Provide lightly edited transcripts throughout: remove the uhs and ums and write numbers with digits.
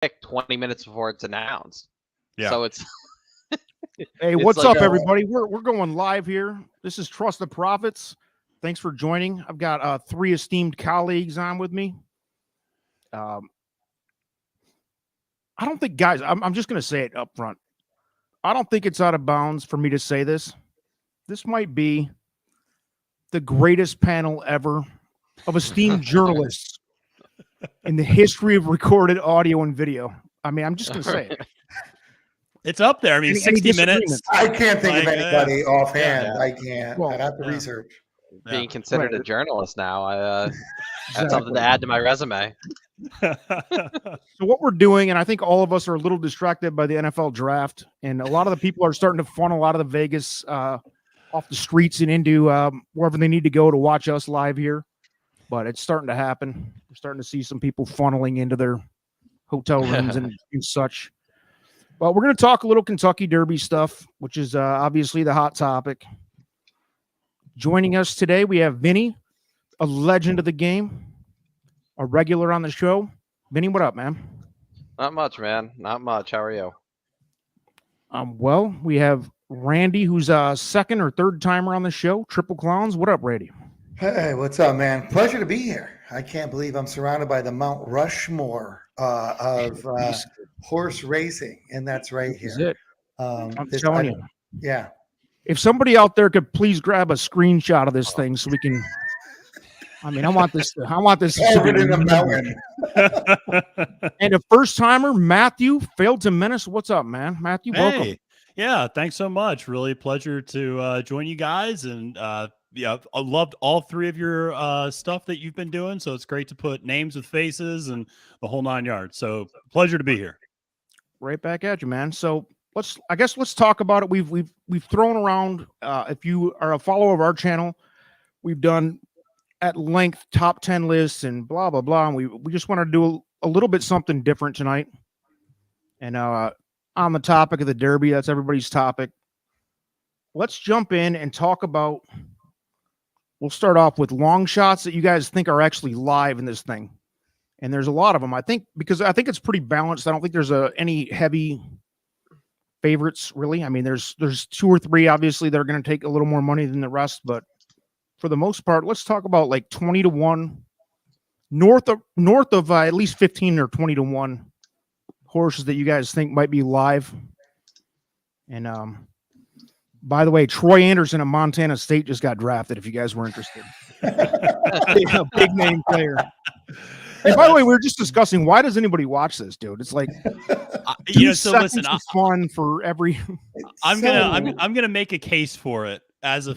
pick 20 minutes before it's announced. Yeah. So it's Hey, it's what's like up, everybody? We're going live here. This is Trust the Prophets. Thanks for joining. I've got 3 esteemed colleagues on with me. I don't think, guys, I'm just going to say it up front. I don't think it's out of bounds for me to say this. This might be the greatest panel ever of esteemed journalists in the history of recorded audio and video. I mean, I'm just going to say it. It's up there. I mean, Any 60 minutes. I can't think of Like, anybody offhand. Yeah. I can't. Well, I'd have to yeah. research. being considered Right. a journalist now. That's Exactly. something to add to my resume. So what we're doing, and I think all of us are a little distracted by the NFL draft, and a lot of the people are starting to funnel out of the Vegas off the streets and into wherever they need to go to watch us live here. But it's starting to happen. We're starting to see some people funneling into their hotel rooms and such. Well, we're going to talk a little Kentucky Derby stuff, which is obviously the hot topic. Joining us today, we have Vinny, a legend of the game, a regular on the show. Vinny, what up, man? Not much, man. Not much. How are you? Well, we have Randy, who's a second or third timer on the show. Triple Clowns. What up, Randy? Hey, what's up, man? Pleasure to be here. I can't believe I'm surrounded by the Mount Rushmore of horse racing, and that's right This is here. it. I'm telling you. Yeah. If somebody out there could please grab a screenshot of this thing so we can. I mean, I want this. To Covered be in a melon. And a first timer, Matthew, FailedToMenace. What's up, man? Matthew, welcome. Hey, yeah, thanks so much. Really a pleasure to join you guys. And yeah, I loved all 3 of your stuff that you've been doing. So it's great to put names with faces and the whole 9 yards. So pleasure to be here. Right back at you, man. So let's talk about it. We've thrown around. If you are a follower of our channel, we've done at length top 10 lists and blah blah blah. And we just want to do a little bit something different tonight. And on the topic of the Derby, that's everybody's topic. Let's jump in and talk about. We'll start off with long shots that you guys think are actually live in this thing. And there's a lot of them, I think, because I think it's pretty balanced. I don't think there's any heavy favorites, really. I mean, there's 2 or 3, obviously, that are going to take a little more money than the rest. But for the most part, let's talk about like 20-1, north of at least 15 or 20-1 horses that you guys think might be live. And by the way, Troy Anderson of Montana State just got drafted, if you guys were interested. A big name player. And by the way, we were just discussing, why does anybody watch this, dude? It's like So listen, fun for every. I'm gonna make a case for it as a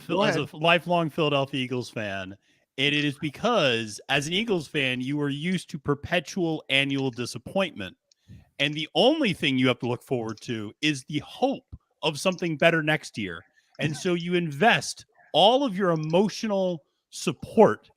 lifelong Philadelphia Eagles fan. And it is because as an Eagles fan, you are used to perpetual annual disappointment. And the only thing you have to look forward to is the hope of something better next year. And so you invest all of your emotional support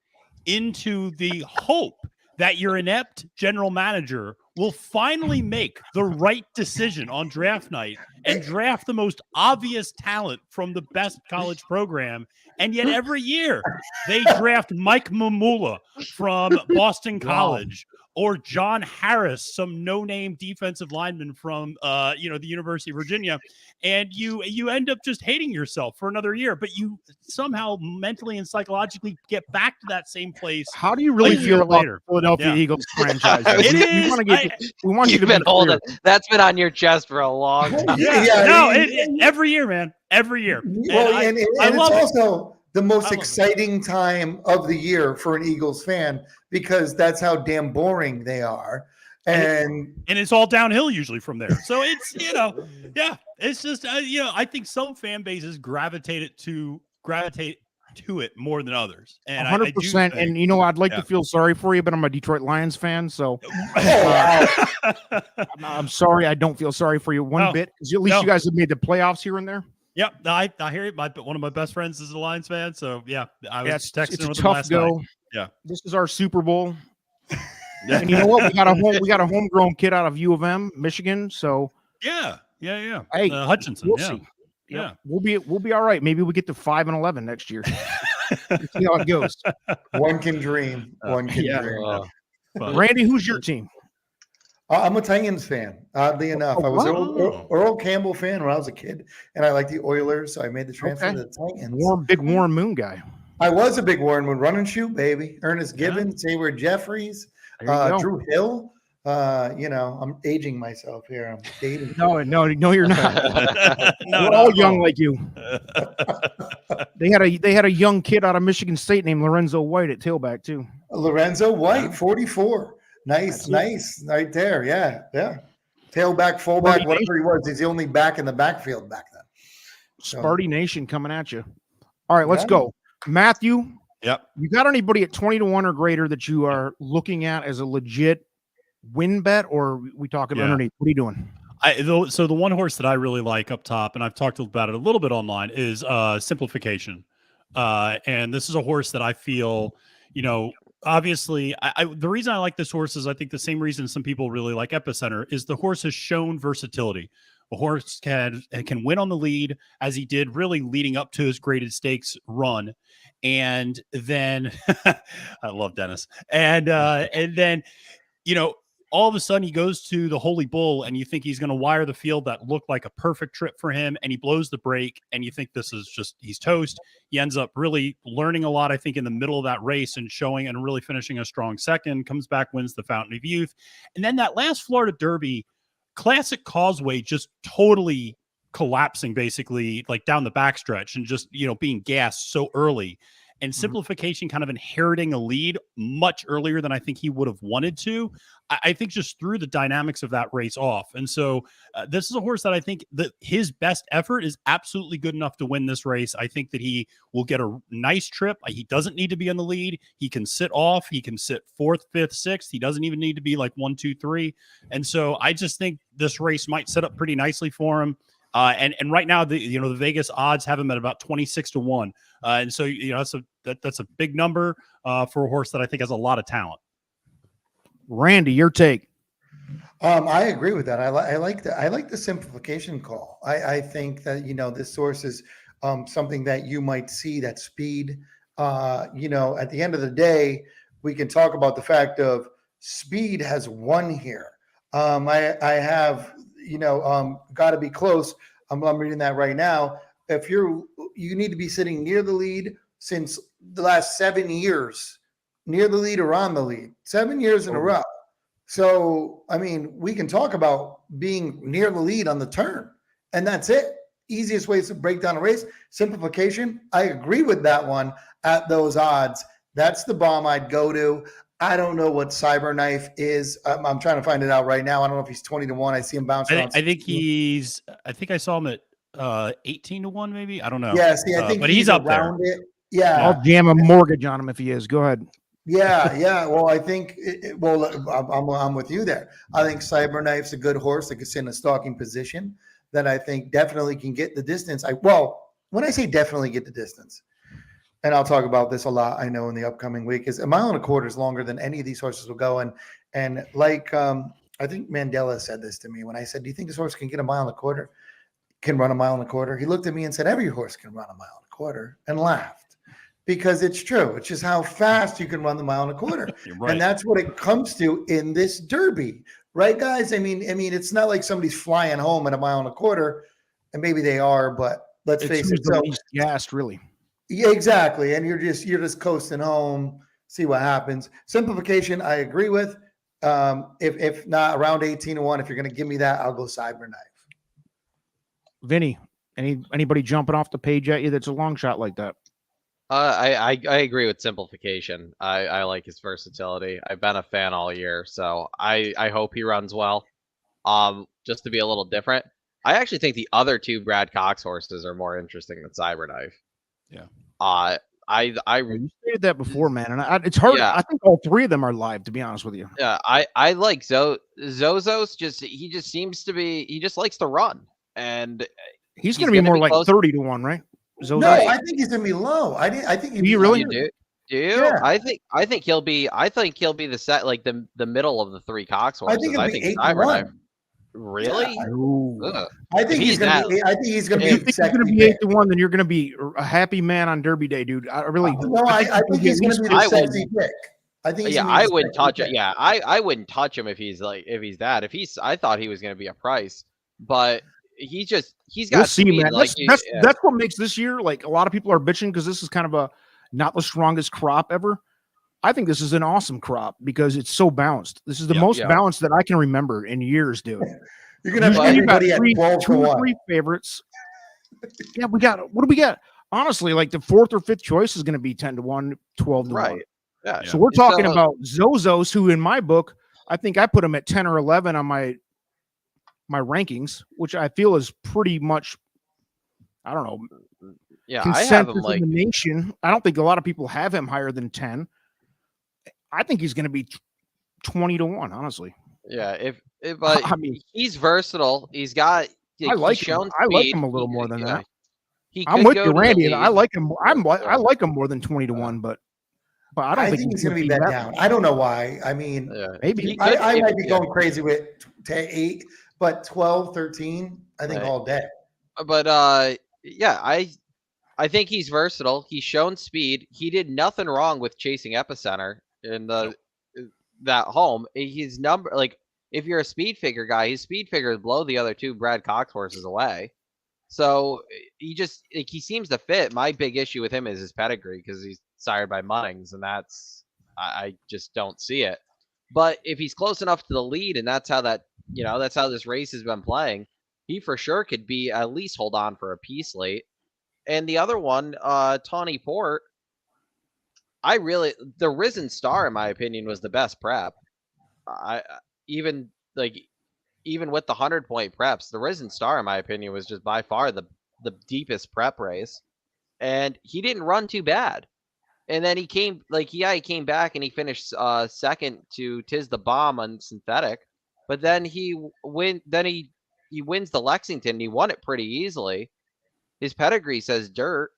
into the hope that your inept general manager will finally make the right decision on draft night and draft the most obvious talent from the best college program. And yet every year they draft Mike Mamula from Boston College or John Harris, some no-name defensive lineman from the University of Virginia. And you end up just hating yourself for another year, but you somehow mentally and psychologically get back to that same place. How do you really feel about later? Philadelphia Eagles franchise? We want you to You've been holding. clear. That's been on your chest for a long time. Every year, man. Every year. Well, and it's love also the most love it. exciting time of the year for an Eagles fan because that's how damn boring they are. And it's all downhill usually from there. So it's, it's just, I think some fan bases gravitate to it more than others. And 100%. And I'd like to feel sorry for you, but I'm a Detroit Lions fan, so I'm sorry. I don't feel sorry for you one bit, because at least you guys have made the playoffs here and there. Yep, I hear you. One of my best friends is a Lions fan, so yeah, I was texting it's a with him tough last go. night. Yeah, this is our Super Bowl. And you know what? We got a homegrown kid out of U of M, Michigan. So yeah. Hey, Hutchinson. We'll see. Yeah, we'll be all right. Maybe we get to 5-11 next year. See how it goes. One can dream. One can dream. Randy, who's your team? I'm a Titans fan, oddly enough. I was an wow. Earl Campbell fan when I was a kid, and I like the Oilers, so I made the transfer to the Titans. Big Warren Moon guy. I was a big Warren Moon run and shoot, baby. Ernest Yeah. Gibbons, Hayward Jeffries, There you go. Drew Hill. I'm aging myself here. I'm dating. No, you're not. No, We're not all at young all. like you. They had a young kid out of Michigan State named Lorenzo White at tailback too. Lorenzo White, 44. Nice right there. Yeah. Tailback, fullback, Sparty whatever he was. He's the only back in the backfield back then. Sparty Nation coming at you. All right, let's Yeah. go. Matthew, Yep. you got anybody at 20-1 or greater that you are looking at as a legit win bet, or are we talking underneath? What are you doing? So the one horse that I really like up top, and I've talked about it a little bit online, is Simplification. And this is a horse that I feel, obviously, the reason I like this horse is I think the same reason some people really like Epicenter is the horse has shown versatility. A horse can win on the lead, as he did really leading up to his graded stakes run. And then I love Dennis. And then, all of a sudden he goes to the Holy Bull and you think he's going to wire the field that looked like a perfect trip for him. And he blows the brake and you think this is he's toast. He ends up really learning a lot, I think, in the middle of that race and showing and really finishing a strong second, comes back, wins the Fountain of Youth. And then that last Florida Derby, Classic Causeway, just totally collapsing basically like down the backstretch and just, being gassed so early. And Simplification kind of inheriting a lead much earlier than I think he would have wanted to. I think just threw the dynamics of that race off. And so this is a horse that I think that his best effort is absolutely good enough to win this race. I think that he will get a nice trip. He doesn't need to be on the lead. He can sit off. He can sit 4th, 5th, 6th. He doesn't even need to be like 1, 2, 3. And so I just think this race might set up pretty nicely for him. And right now, the Vegas odds have him at about 26-1. And so, that's a big number for a horse that I think has a lot of talent. Randy, your take. I agree with that. I like the Simplification call. I think that, this source is something that you might see that speed. At the end of the day, we can talk about the fact of speed has won here. I have, got to be close. I'm reading that right now. If you need to be sitting near the lead since the last 7 years, near the lead or on the lead, 7 years in a row. So, we can talk about being near the lead on the turn, and that's it. Easiest ways to break down a race. Simplification, I agree with that one at those odds. That's the bomb I'd go to. I don't know what Cyberknife is. I'm trying to find it out right now. I don't know if he's 20-1. I see him bouncing. I think I saw him at 18-1, maybe. I don't know. Yeah, see, I think but he's up there. It. Yeah, I'll jam a mortgage on him if he is. Go ahead. Yeah. Well, I think. I'm with you there. I think Cyberknife's a good horse that can sit in a stalking position that I think definitely can get the distance. When I say definitely get the distance, and I'll talk about this a lot, I know, in the upcoming week, is 1.25 miles is longer than any of these horses will go. And like I think Mandela said this to me when I said, "Do you think this horse can get 1.25 miles? Can run 1.25 miles?" He looked at me and said, "Every horse can run 1.25 miles," and laughed. Because it's true. It's just how fast you can run the 1.25 miles. Right. And that's what it comes to in this Derby. Right, guys? I mean, it's not like somebody's flying home at 1.25 miles, and maybe they are, but let's face it. So gassed, really. Yeah, exactly. And you're just coasting home, see what happens. Simplification, I agree with. If not around 18-1, if you're going to give me that, I'll go Cyberknife. Vinny, anybody jumping off the page at you that's a long shot like that? I agree with Simplification. I like his versatility. I've been a fan all year, so I hope he runs well. Just to be a little different, I actually think the other two Brad Cox horses are more interesting than Cyberknife. Yeah. You stated that before, man, and it's hard. Yeah. I think all three of them are live, to be honest with you. Yeah, I like Zozos. He just seems to be. He just likes to run, and he's going to be more like close. 30-1, right? No, I think he's going to be low. I think he'd be really? Do you? Yeah. I think he'll be. I think he'll be the set like the middle of the three Cox horses. I think he'll be 8-1. Really? Yeah. I think he's going to be. I think he's going to be. If you think he's going to be 8-1, then you're going to be a happy man on Derby Day, dude. I really. No, I think he's going to be the sexy pick. I think he's Yeah, gonna be I the wouldn't second touch it. pick. Yeah, I wouldn't touch him if he's that. I thought he was going to be a price, but he's We'll got see, speed. man. Like That's what makes this year, like, a lot of people are bitching because this is kind of a not the strongest crop ever. I think this is an awesome crop because it's so balanced. This is the most balanced that I can remember in years, dude. You're gonna have Usually you got everybody at 12 two to or 1. three favorites. Yeah, what do we got? Honestly, like the fourth or fifth choice is going to be 10 to 1, 12 to 1. right. Yeah. So we're talking about Zozos, who in my book, I think I put them at 10 or 11 on my rankings, which I feel is pretty much, I don't know. Yeah, I have him consensus like in the nation. I don't think a lot of people have him higher than 10. I think he's going to be 20 to 1, honestly. yeah. But I mean, he's versatile. He's got. I like he's him. shown I like speed. him a little more than that. I'm with you, Randy, and I like him. I like him more than 20 to 1, but I don't think he's going to be bet down. I don't know why. I mean, maybe I might be going crazy with 8, but 12, 13, I think all day. But yeah, I think he's versatile. He's shown speed. He did nothing wrong with chasing Epicenter in that home. His number, like, if you're a speed figure guy, his speed figures blow the other two Brad Cox horses away. So he seems to fit. My big issue with him is his pedigree because he's sired by Munnings, and I just don't see it. But if he's close enough to the lead, and that's how this race has been playing, he for sure could be at least hold on for a piece late. And the other one, Tawny Port, the Risen Star, in my opinion, was the best prep. Even with the 100-point preps, the Risen Star, in my opinion, was just by far the deepest prep race, and he didn't run too bad. And then he came back and he finished second to Tiz the Bomb on synthetic, but then he wins the Lexington. And he won it pretty easily. His pedigree says dirt.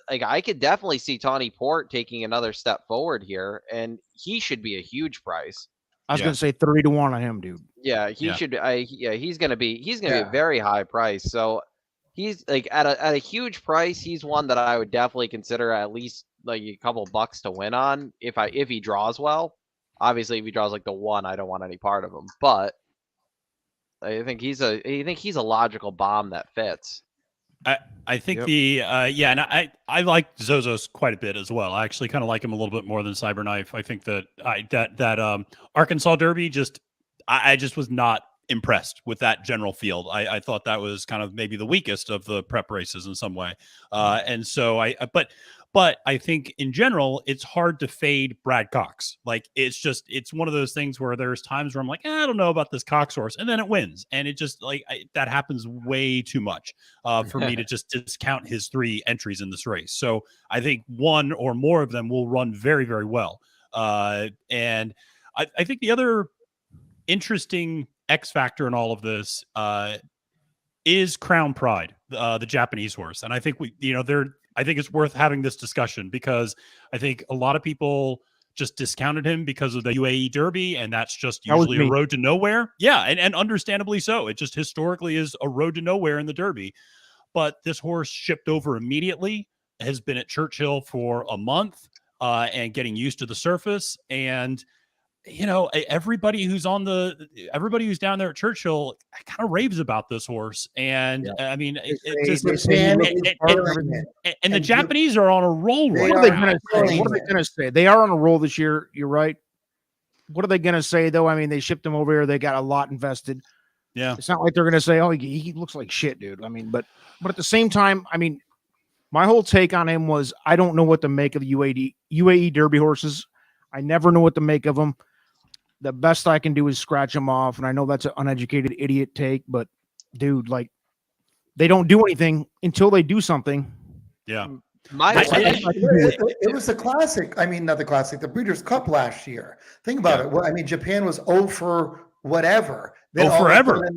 Like, I could definitely see Tawny Port taking another step forward here, and he should be a huge price. I was going to say 3 to 1 on him, dude. Yeah, should. He's gonna be a very high price. So he's like at a huge price. He's one that I would definitely consider at least like a couple bucks to win on if he draws well. Obviously, if he draws like the 1, I don't want any part of him. But I think he's a logical bomb that fits. I think and I like Zozos quite a bit as well. I actually kind of like him a little bit more than Cyberknife. I think that Arkansas Derby I just was not impressed with that general field. I thought that was kind of maybe the weakest of the prep races in some way. And so but I think in general, it's hard to fade Brad Cox. Like, it's one of those things where there's times where I'm like, I don't know about this Cox horse. And then it wins. And it just that happens way too much for me to just discount his 3 entries in this race. So I think one or more of them will run very, very well. And I think the other interesting X factor in all of this is Crown Pride, the Japanese horse. And I think I think it's worth having this discussion because I think a lot of people just discounted him because of the UAE Derby, and that's just usually a road to nowhere. Yeah, and understandably so. It just historically is a road to nowhere in the Derby. But this horse shipped over immediately, has been at Churchill for a month, and getting used to the surface. And everybody who's down there at Churchill kind of raves about this horse. And I mean, and the Japanese are on a roll. What are they going to say? They are on a roll this year. You're right. What are they going to say though? I mean, they shipped him over here. They got a lot invested. Yeah. It's not like they're going to say, oh, he looks like shit, dude. I mean, but at the same time, I mean, my whole take on him was, I don't know what to make of the UAE Derby horses. I never know what to make of them. The best I can do is scratch them off. And I know that's an uneducated idiot take, but dude, like, they don't do anything until they do something. Yeah. It was the classic. I mean, not the classic, the Breeders' Cup last year. Think about it. Well, I mean, Japan was 0 for whatever. Then forever.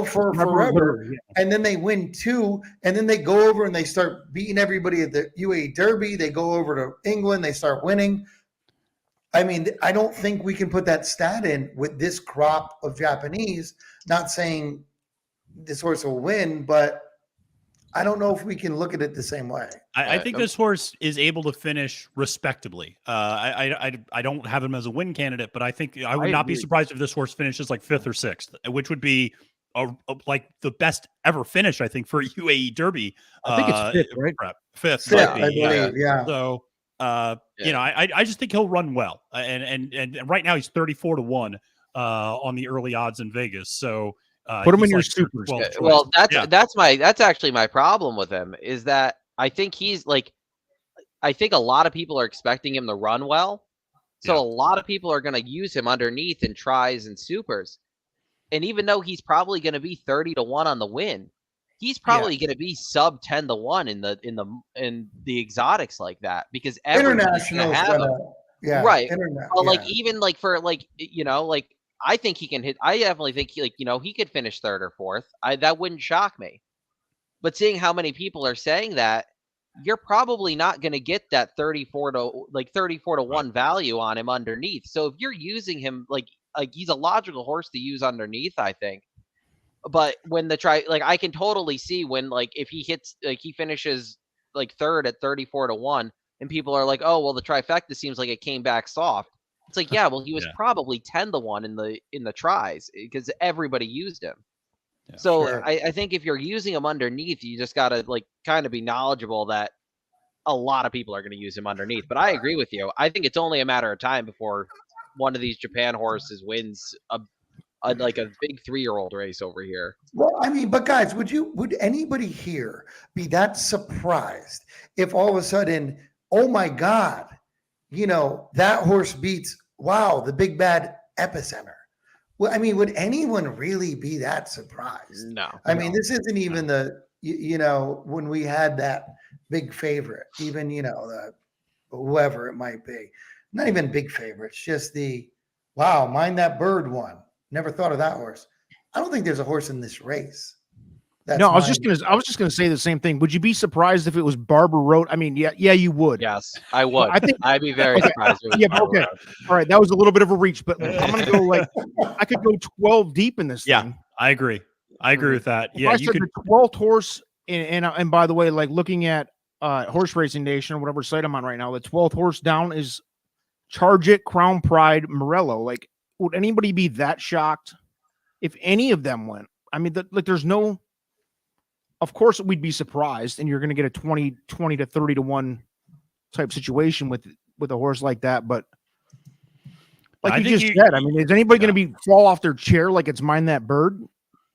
For forever. And then they win 2, and then they go over and they start beating everybody at the UAE Derby. They go over to England. They start winning. I mean, I don't think we can put that stat in with this crop of Japanese. Not saying this horse will win, but I don't know if we can look at it the same way. I think this horse is able to finish respectably. I don't have him as a win candidate, but I think I would not be surprised if this horse finishes like 5th or 6th, which would be like the best ever finish, I think, for a UAE Derby. I think it's 5th, right? Prep. 5th, Fifth, I believe. Yeah. So, you know, I just think he'll run well, and right now he's 34-1 on the early odds in Vegas. So. Put him in your supers. Well, that's actually my problem with him is that I think I think a lot of people are expecting him to run well. So a lot of people are going to use him underneath in tries and supers. And even though he's probably going to be 30-1 on the win, he's probably going to be sub 10-1 in the exotics like that because international have him. Yeah. Right. Well, like even like for like, you know, like I think he can hit. I definitely think he could finish 3rd or 4th. That wouldn't shock me. But seeing how many people are saying that, you're probably not going to get that 34-1 value on him underneath. So if you're using him like he's a logical horse to use underneath, I think. But when I can totally see when if he hits he finishes 3rd at 34-1, and people are like, oh well, the trifecta seems like it came back soft. It's like, yeah, well, he was probably 10-1 in the tries because everybody used him. Yeah, so sure. I think if you're using him underneath, you just gotta kind of be knowledgeable that a lot of people are going to use him underneath. But I agree with you. I think it's only a matter of time before one of these Japan horses wins a big 3-year-old race over here. Well, I mean, but guys, would anybody here be that surprised if all of a sudden, oh my God, you know, that horse beats, the big bad Epicenter? Well, I mean, would anyone really be that surprised? No. I mean, this isn't even when we had that big favorite, even, the whoever it might be. Not even big favorites, just mind that bird one. Never thought of that horse. I don't think there's a horse in this race. I was just gonna say the same thing. Would you be surprised if it was Barber Road? I mean, yeah, you would. Yes, I would. I'd be very surprised. If it was Barber Road. All right, that was a little bit of a reach, but I'm gonna go I could go 12 deep in this thing. I agree. I agree with that. If I said the 12th horse, and by the way, looking at Horse Racing Nation or whatever site I'm on right now, the 12th horse down is Charge It, Crown Pride, Morello. Would anybody be that shocked if any of them went? I mean, there's no. Of course, we'd be surprised, and you're going to get a 20 to 30-1 type situation with a horse like that. But you just said, I mean, is anybody going to fall off their chair like it's Mind That Bird?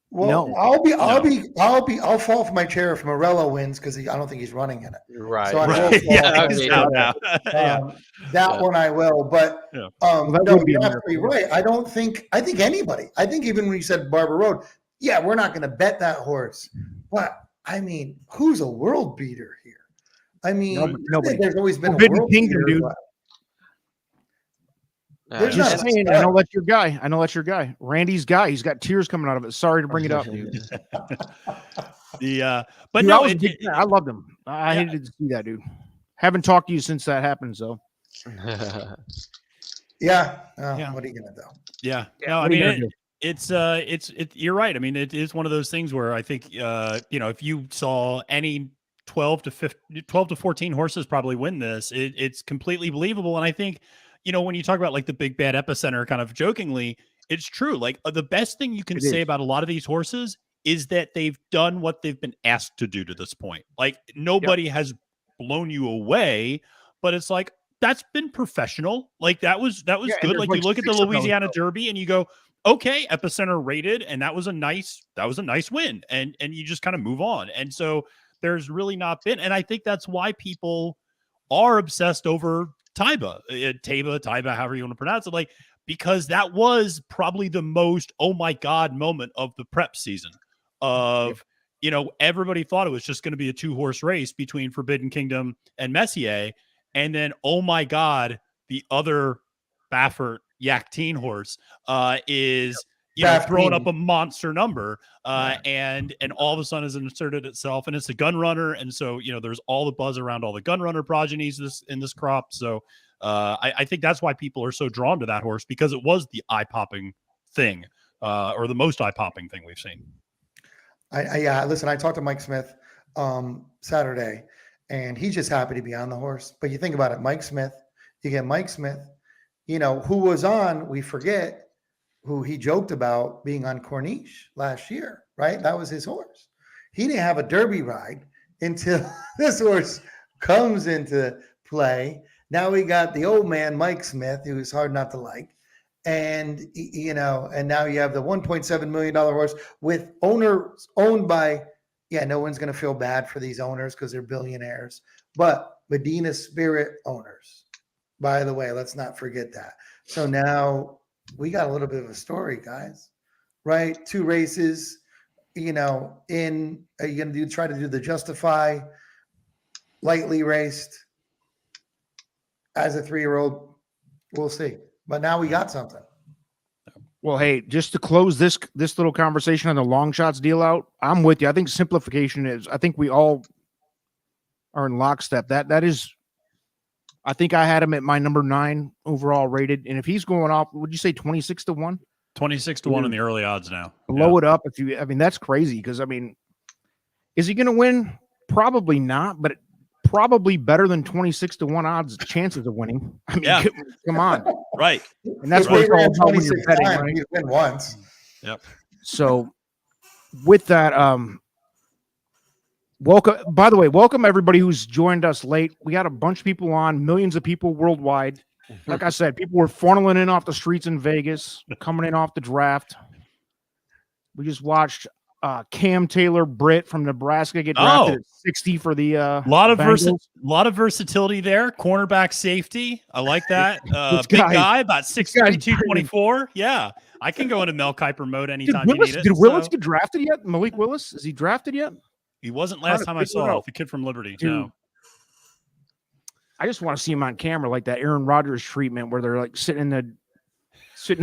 Well, no. I'll fall off my chair if Morello wins because I don't think he's running in it. Right. So that one I will. But no, you're absolutely right. I think anybody. I think even when you said Barber Road, we're not going to bet that horse. But I mean, who's a world beater here? I mean, nobody. There's always been a world beater, dude. Just saying, I know that's your guy. Randy's guy. He's got tears coming out of it. Sorry to bring it up, dude. But no, I loved him. I hated to see that, dude. Haven't talked to you since that happened, so. What are you gonna do? Yeah. No, I mean, it's you're right. I mean, it is one of those things where I think if you saw any 12 to 14 horses probably win this, it's completely believable. And I think when you talk about the big bad Epicenter kind of jokingly, it's true. The best thing you can say about a lot of these horses is that they've done what they've been asked to do to this point. Nobody has blown you away, but it's that's been professional. That was good. You look at the Louisiana Derby and you go, okay, Epicenter rated, and that was a nice win, and you just kind of move on. And so there's really not been, and I think that's why people are obsessed over Taiba, however you want to pronounce it, because that was probably the most oh my god moment of the prep season. Everybody thought it was just going to be a 2-horse race between Forbidden Kingdom and Messier, and then oh my god, the other Baffert Yak-Teen horse is throwing up a monster number, and all of a sudden has inserted itself, and it's a gun runner, and so there's all the buzz around all the gun runner progenies in this crop. So I think that's why people are so drawn to that horse, because it was the eye-popping thing, or the most eye-popping thing we've seen. Listen, I talked to Mike Smith Saturday, and he's just happy to be on the horse. But you think about it, Mike Smith, you get Mike Smith, who was on, we forget, who he joked about being on Corniche last year, right? That was his horse. He didn't have a Derby ride until this horse comes into play. Now we got the old man, Mike Smith, who is hard not to like. And, and now you have the $1.7 million horse with owners owned by, no one's going to feel bad for these owners because they're billionaires, but Medina Spirit owners, by the way, let's not forget that. So now we got a little bit of a story, guys, right? 2 races, are you going to try to do the Justify lightly raced as a 3-year-old? We'll see. But now we got something. Well, hey, just to close this little conversation on the long shots deal out, I'm with you. I think simplification is, I think we all are in lockstep. That is, I think I had him at my number 9 overall rated. And if he's going off, would you say 26-1? 26-1 in the early odds now. Blow it up. That's crazy. Because is he going to win? Probably not, but probably better than 26-1 odds chances of winning. Come on. Right. And that's what it's all about when you're betting, right? He's win once. Yep. So with that, welcome everybody who's joined us late. We got a bunch of people on, millions of people worldwide. Like I said, people were funneling in off the streets in Vegas, coming in off the draft. We just watched Cam Taylor Britt from Nebraska get drafted at 60 for the lot of versatility there. Cornerback safety. I like that. Big guy, about 6'3", 224. Yeah. I can go into Mel Kiper mode anytime you need it. Did Willis get drafted yet? Malik Willis? Is he drafted yet? He wasn't last time I saw the kid from Liberty. Dude, no. I just want to see him on camera like that Aaron Rodgers treatment where they're like sitting in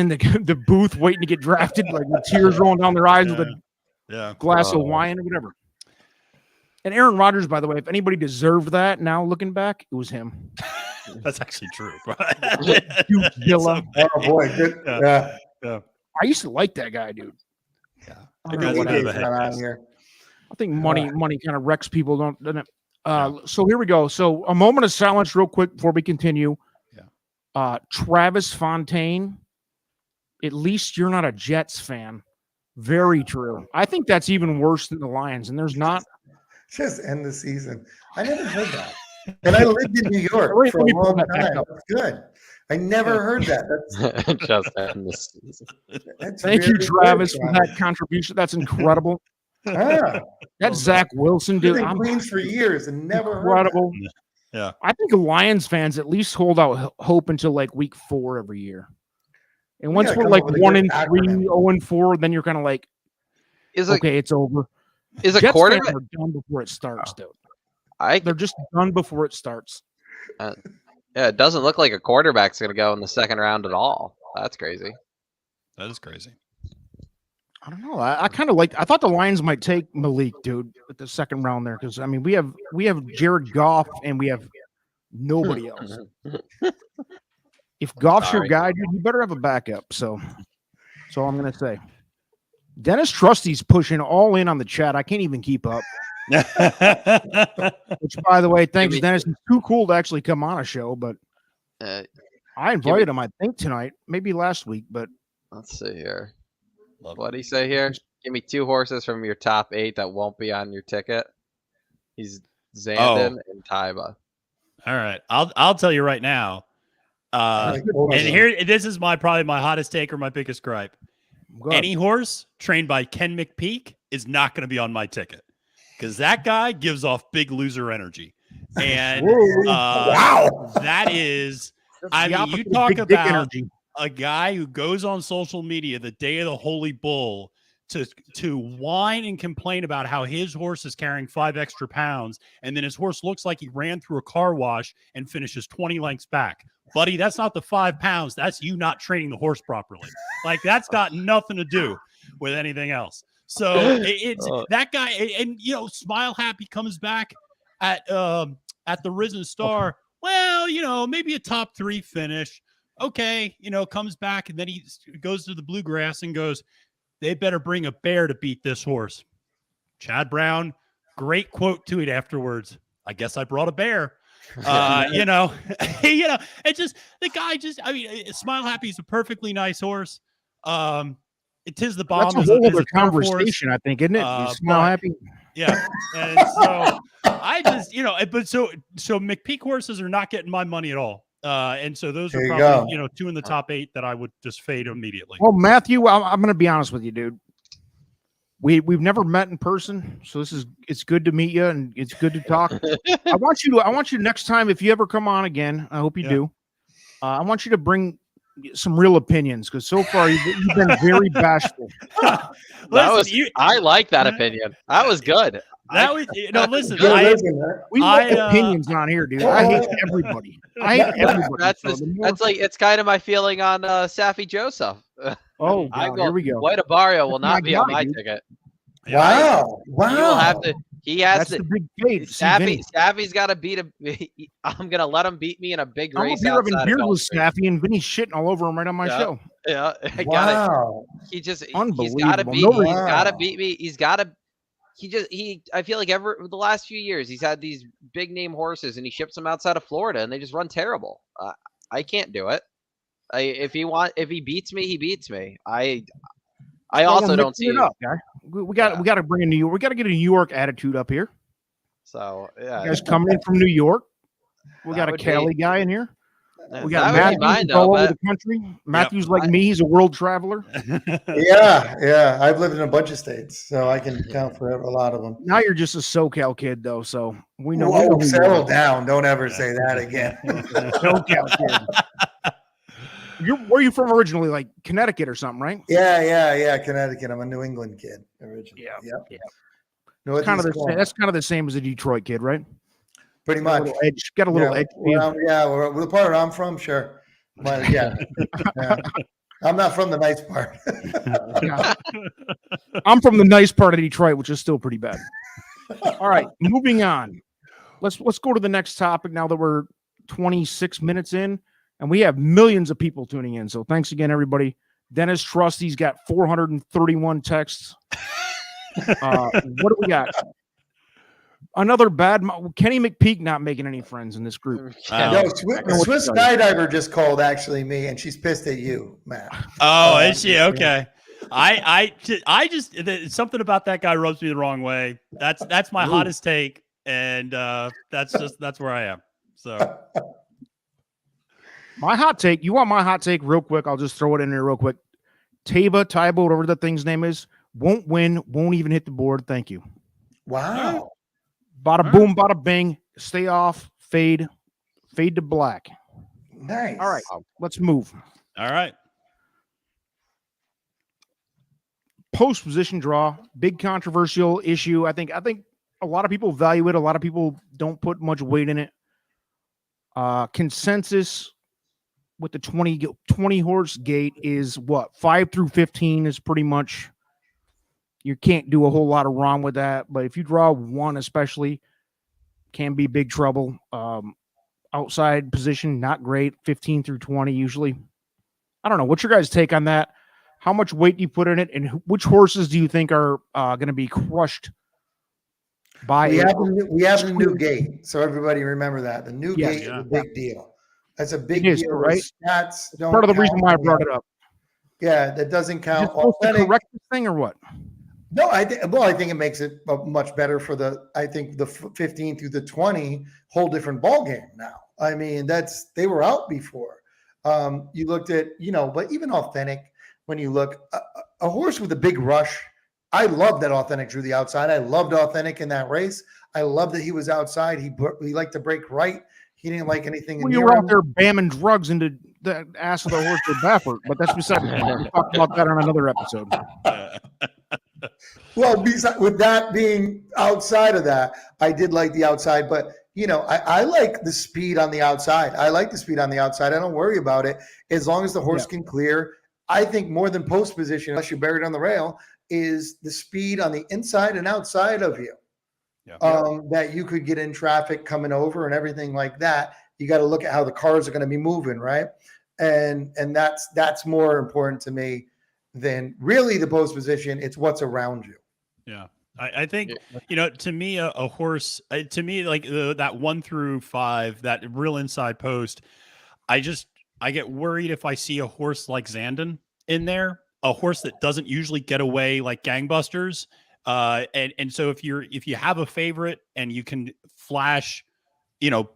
the booth waiting to get drafted, like with tears rolling down their eyes with a glass of wine or whatever. And Aaron Rodgers, by the way, if anybody deserved that, now looking back, it was him. That's actually true. Villa. Oh boy, good. Yeah. I used to like that guy, dude. Yeah, I think money kind of wrecks people, doesn't it? So here we go. So a moment of silence, real quick, before we continue. Yeah. Travis Fontaine. At least you're not a Jets fan. Very true. I think that's even worse than the Lions, and there's not. Just end the season. I never heard that. And I lived in New York for a long time. That's good. I never heard that. That's just end the season. Thank you, Travis, for that contribution. That's incredible. That's Zach Wilson, dude. I'm Queens for years and never incredible. Heard that. Yeah. I think the Lions fans at least hold out hope until like week 4 every year. And once we're like 1-3, 0-4, then you're kind of like, okay, it's over. Is a Jets quarterback fans are done before it starts, dude? They're just done before it starts. Yeah, it doesn't look like a quarterback's going to go in the second round at all. That's crazy. That is crazy. I don't know. I kind of like. I thought the Lions might take Malik, dude, at the second round there, because I mean we have Jared Goff and we have nobody else. If Goff's your guy, dude, you better have a backup. So that's all I'm gonna say. Dennis Trusty's pushing all in on the chat. I can't even keep up. Which, by the way, thanks, Dennis. It's too cool to actually come on a show, but I invited him, I think, tonight, maybe last week, but let's see here. What do you say here? Give me 2 horses from your top 8 that won't be on your ticket. He's Zandon and Taiba. All right. I'll tell you right now. And here, this is probably my hottest take or my biggest gripe. Any horse trained by Ken McPeak is not going to be on my ticket because that guy gives off big loser energy. And wow, that is, I mean, you talk about a guy who goes on social media the day of the Holy Bull to whine and complain about how his horse is carrying 5 extra pounds, and then his horse looks like he ran through a car wash and finishes 20 lengths back. Buddy, that's not the 5 pounds. That's you not training the horse properly. Like, that's got nothing to do with anything else. So it's that guy, and you know, Smile Happy comes back at the Risen Star. Well, you know, maybe a top 3 finish. Okay, you know, comes back, and then he goes to the Bluegrass and goes, they better bring a bear to beat this horse. Chad Brown Great quote to it afterwards. I guess I brought a bear. It's just the guy. Smile Happy is a perfectly nice horse. It is the bomb. That's a whole other conversation, I think, isn't it? Smile Happy. Yeah, and so I just, but so McPeak horses are not getting my money at all. And so those are probably, two in the top 8 that I would just fade immediately. Well, Matthew, I'm going to be honest with you, dude. We've never met in person, so it's good to meet you and it's good to talk. I want you next time, if you ever come on again, I hope you do. I want you to bring some real opinions, because so far you've been very bashful. I like that opinion. That was good. Listen. We like opinions on here, dude. I hate everybody. That's like, it's kind of my feeling on Safi Joseph. Oh, God, here we go. White Barrio will not be on my ticket. Wow. He will have to. He has That's to. The big fate. Safi's got to beat I'm gonna let him beat me in a big race. I'm having beers with Safi, and Vinny's shitting all over him right on my show. Yeah, I got it. He's got to beat. He's got to beat me. He's got to. I feel like the last few years he's had these big name horses and he ships them outside of Florida and they just run terrible. I can't do it. If he beats me, he beats me. I also don't see it up, guy. We got to bring a New York. We got to get a New York attitude up here. So yeah, you guys coming in from New York. We got a Cali guy in here. We got Matthew all over the country. Matthew's like me; he's a world traveler. Yeah. I've lived in a bunch of states, so I can count for a lot of them. Now you're just a SoCal kid, though, so we know. Whoa, settle down! Don't ever say that again. SoCal kid. Where are you from originally? Like Connecticut or something, right? Yeah. Connecticut. I'm a New England kid originally. Yeah. That's kind of the same as a Detroit kid, right? Pretty much. Got a little edge. Well, the part I'm from, sure. But yeah. I'm not from the nice part. I'm from the nice part of Detroit, which is still pretty bad. All right, moving on. Let's go to the next topic now that we're 26 minutes in, and we have millions of people tuning in. So thanks again, everybody. Dennis Trusty's got 431 texts. What do we got? Another bad Kenny McPeak not making any friends in this group. No, Swiss Skydiver just called actually me, and she's pissed at you, Matt. Oh, is she? Okay. I just something about that guy rubs me the wrong way. That's my hottest take, and that's where I am. So my hot take. You want my hot take real quick? I'll just throw it in there real quick. Taiba, whatever the thing's name is, won't win, won't even hit the board. Thank you. Wow. Bada boom, bada bing. Stay off, fade to black. Nice. All right, let's move. All right. Post position draw, big controversial issue. I think a lot of people value it. A lot of people don't put much weight in it. Consensus with the 20 horse gate is what? 5 through 15 is pretty much. You can't do a whole lot of wrong with that. But if you draw one, especially, can be big trouble. Outside position, not great. 15 through 20 usually. I don't know. What's your guys' take on that? How much weight do you put in it? And which horses do you think are going to be crushed by it? We have a new gate. So everybody remember that. The new gate is a big deal. That's a big deal, right? Stats don't part of the reason why I brought it up. Yeah, that doesn't count. Is it supposed to correct this thing or what? No, I think it makes it much better for the 15 through the 20 whole different ball game now. I mean, they were out before. You looked at, but even Authentic, when you look a horse with a big rush, I love that Authentic drew the outside. I loved Authentic in that race. I love that he was outside. He liked to break right. He didn't like anything. Well, you were out there bamming drugs into the ass of the horse with Baffert, but that's beside the point. We'll talk about that on another episode. Well, with that being outside of that, I did like the outside, but I like the speed on the outside. I don't worry about it as long as the horse can clear. I think more than post position, unless you're buried on the rail, is the speed on the inside and outside of you. That you could get in traffic coming over and everything like that. You got to look at how the cars are going to be moving, right? And that's more important to me than really the post position. It's what's around you. Yeah. I think, to me, a horse, to me, like that 1 through 5, that real inside post, I get worried if I see a horse like Zandon in there, a horse that doesn't usually get away like gangbusters. And so if you have a favorite and you can flash,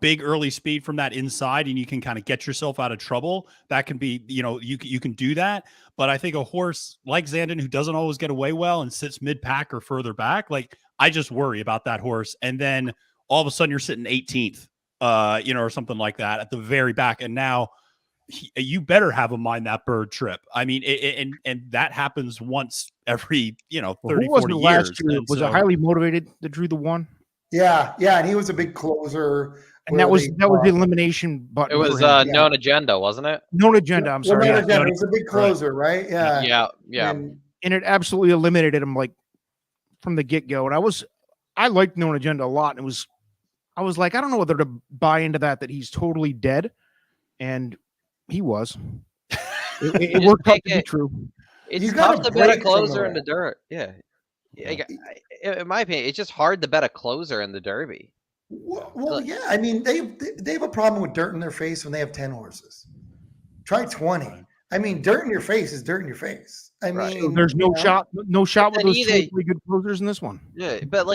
big early speed from that inside, and you can kind of get yourself out of trouble, that can be, you can do that. But I think a horse like Zandon, who doesn't always get away well and sits mid pack or further back, like I just worry about that horse. And then all of a sudden you're sitting 18th, or something like that at the very back. And now you better have him mind that bird trip. I mean, and that happens once every, 30, 40 years. Last year? Was it highly motivated that drew the 1? Yeah, and he was a big closer. And that was the elimination button. It was known agenda, wasn't it? Known agenda. I'm sorry. Known agenda. It was a big closer, right? Yeah. Yeah. And it absolutely eliminated him like from the get go. And I liked known agenda a lot. And I was like, I don't know whether to buy into that he's totally dead, and he was. It worked out to be true. It's tough to bet a closer in the dirt. Yeah. In my opinion, it's just hard to bet a closer in the Derby. Well, yeah. I mean, they have a problem with dirt in their face when they have 10 horses. Try 20. I mean, dirt in your face is dirt in your face. I mean, there's no shot with those two pretty good closers in this one. Yeah, but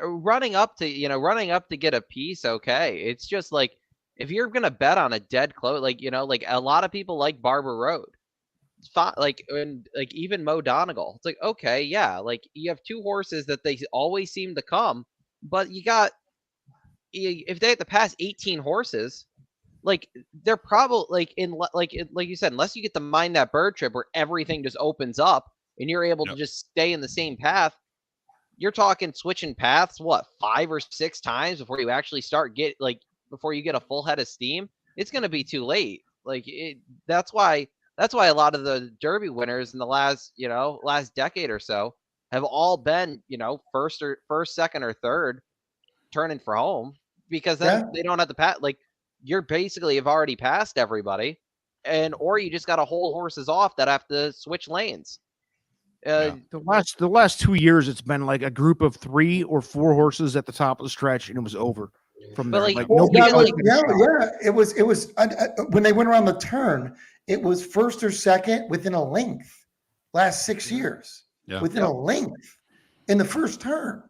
running up to get a piece, okay. It's just like if you're gonna bet on a dead close, like a lot of people like Barber Road. It's fine, even Mo Donegal. It's like, okay, yeah, like you have 2 horses that they always seem to come, but if they have to pass 18 horses, like they're probably like you said, unless you get to mind that bird trip where everything just opens up and you're able to just stay in the same path, you're talking switching paths 5 or 6 times before you actually before you get a full head of steam. It's going to be too late. That's why a lot of the Derby winners in the last decade or so have all been first, second, or third turning for home, because then they don't have to pass. Like you're basically have already passed everybody, or you just got to hold horses off that have to switch lanes. The last 2 years, it's been like a group of 3 or 4 horses at the top of the stretch, and it was over from there. It was when they went around the turn, it was first or second within a length. Last 6 years, within a length in the first turn,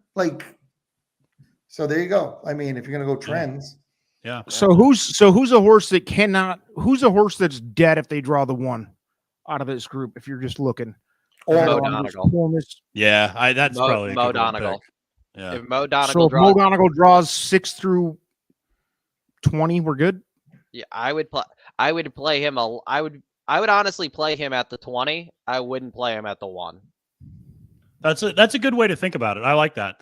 So there you go. I mean, if you're gonna go trends. Yeah. So who's a horse that cannot? Who's a horse that's dead if they draw the 1 out of this group? If you're just looking. Mo Donegal. Yeah, that's probably Mo Donegal. Yeah. If Mo Donegal draws 6 through 20, we're good. Yeah, I would play him. I would honestly play him at the 20. I wouldn't play him at the 1. That's a good way to think about it. I like that.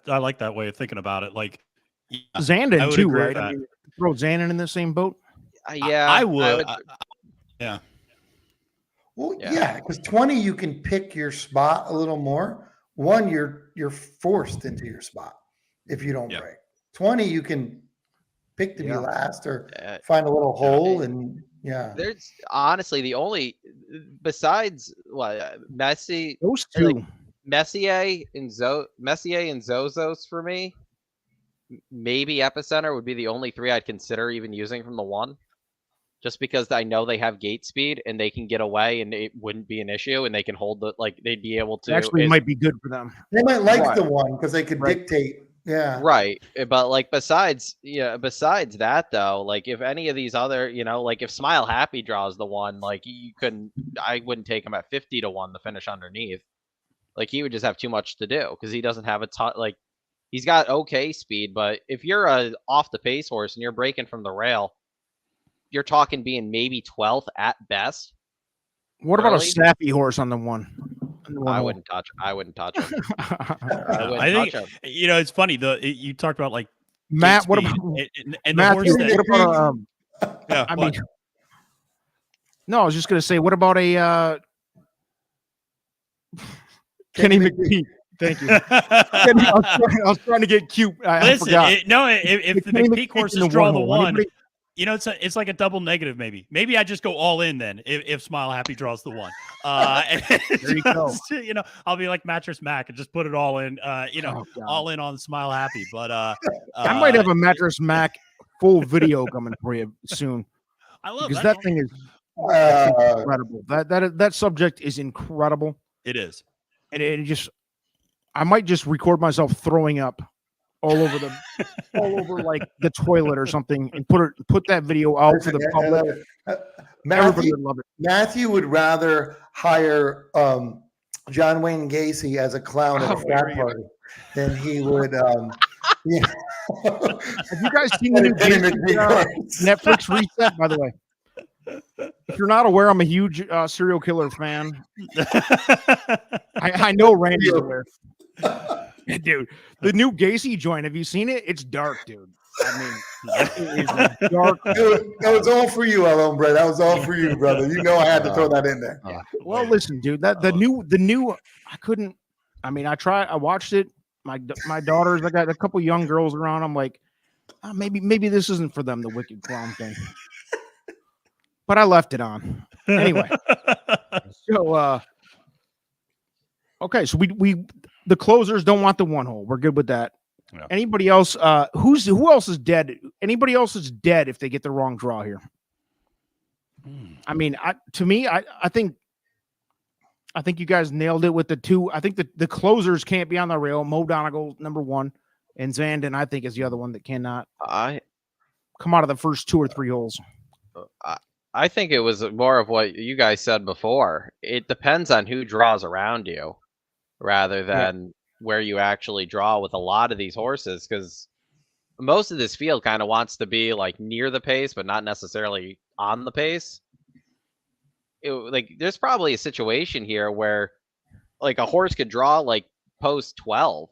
I like that way of thinking about it. Like Zandon too, right? I mean, throw Zandon in the same boat. Yeah, I would. Yeah. Well, yeah, because 20 you can pick your spot a little more. 1 you're forced into your spot if you don't break. 20 you can pick to be last or find a little hole and There's honestly the only besides Messi, those two. Messier and Zozos for me. Maybe Epicenter would be the only 3 I'd consider even using from the 1. Just because I know they have gate speed and they can get away and it wouldn't be an issue and they can hold they'd be able to. Actually, might be good for them. They might like the 1 because they could dictate. Yeah. Right. But besides that though, if any of these other, if Smile Happy draws the 1, I wouldn't take him at 50 to 1 to finish underneath. He would just have too much to do because he doesn't have a ton. He's got okay speed, but if you're a off the pace horse and you're breaking from the rail, you're talking being maybe 12th at best. What about a snappy horse on the 1? I wouldn't touch him. I think it's funny. You talked about Matt. What about Matthew? I mean, no, I was just gonna say, what about a Kenny McPeak? Thank you. I was trying to get cute. Listen, if the McPeak horses draw the 1, it's like a double negative. Maybe I just go all in then if Smile Happy draws the one. And There you go. I'll be like Mattress Mac and just put it all in. Oh, God. All in on Smile Happy. But I might have a Mattress Mac full video coming for you soon. I love because that thing is incredible. That subject is incredible. It is. And it just, I might just record myself throwing up all over like the toilet or something, and put that video out to the public. Everybody would love it. Matthew would rather hire John Wayne Gacy as a clown at a frat party than he would. Have you guys seen the new Netflix reset? By the way, if you're not aware, I'm a huge serial killer fan. I know Randy's aware. Dude, the new Gacy joint, have you seen it? It's dark, dude. I mean, it is dark. That was all for you, El Hombre. That was all for you, brother. You know I had to throw that in there. Well, listen, dude, the new I couldn't. I mean, I watched it. My daughters, I got a couple young girls around. I'm like, maybe this isn't for them, the Wicked Clown thing. But I left it on anyway. So, okay, so we the closers don't want the one hole. We're good with that. Yeah. Anybody else? Who else is dead? Anybody else is dead if they get the wrong draw here? I mean, I think you guys nailed it with the two. I think the closers can't be on the rail. Mo Donegal, number one, and Zandon, I think, is the other one that cannot come out of the first 2 or 3 holes. I think it was more of what you guys said before. It depends on who draws around you rather than where you actually draw with a lot of these horses, because most of this field kind of wants to be like near the pace, but not necessarily on the pace. There's probably a situation here where like a horse could draw like post 12,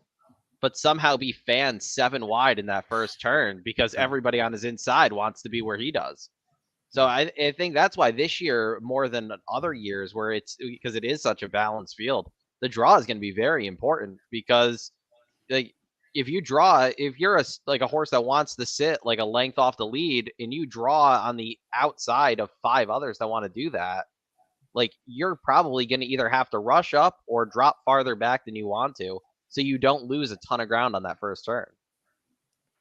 but somehow be fanned 7 wide in that first turn because everybody on his inside wants to be where he does. So I think that's why this year, more than other years where because it is such a balanced field, the draw is going to be very important, because like if you're a horse that wants to sit like a length off the lead and you draw on the outside of 5 others that want to do that, like you're probably going to either have to rush up or drop farther back than you want to, so you don't lose a ton of ground on that first turn.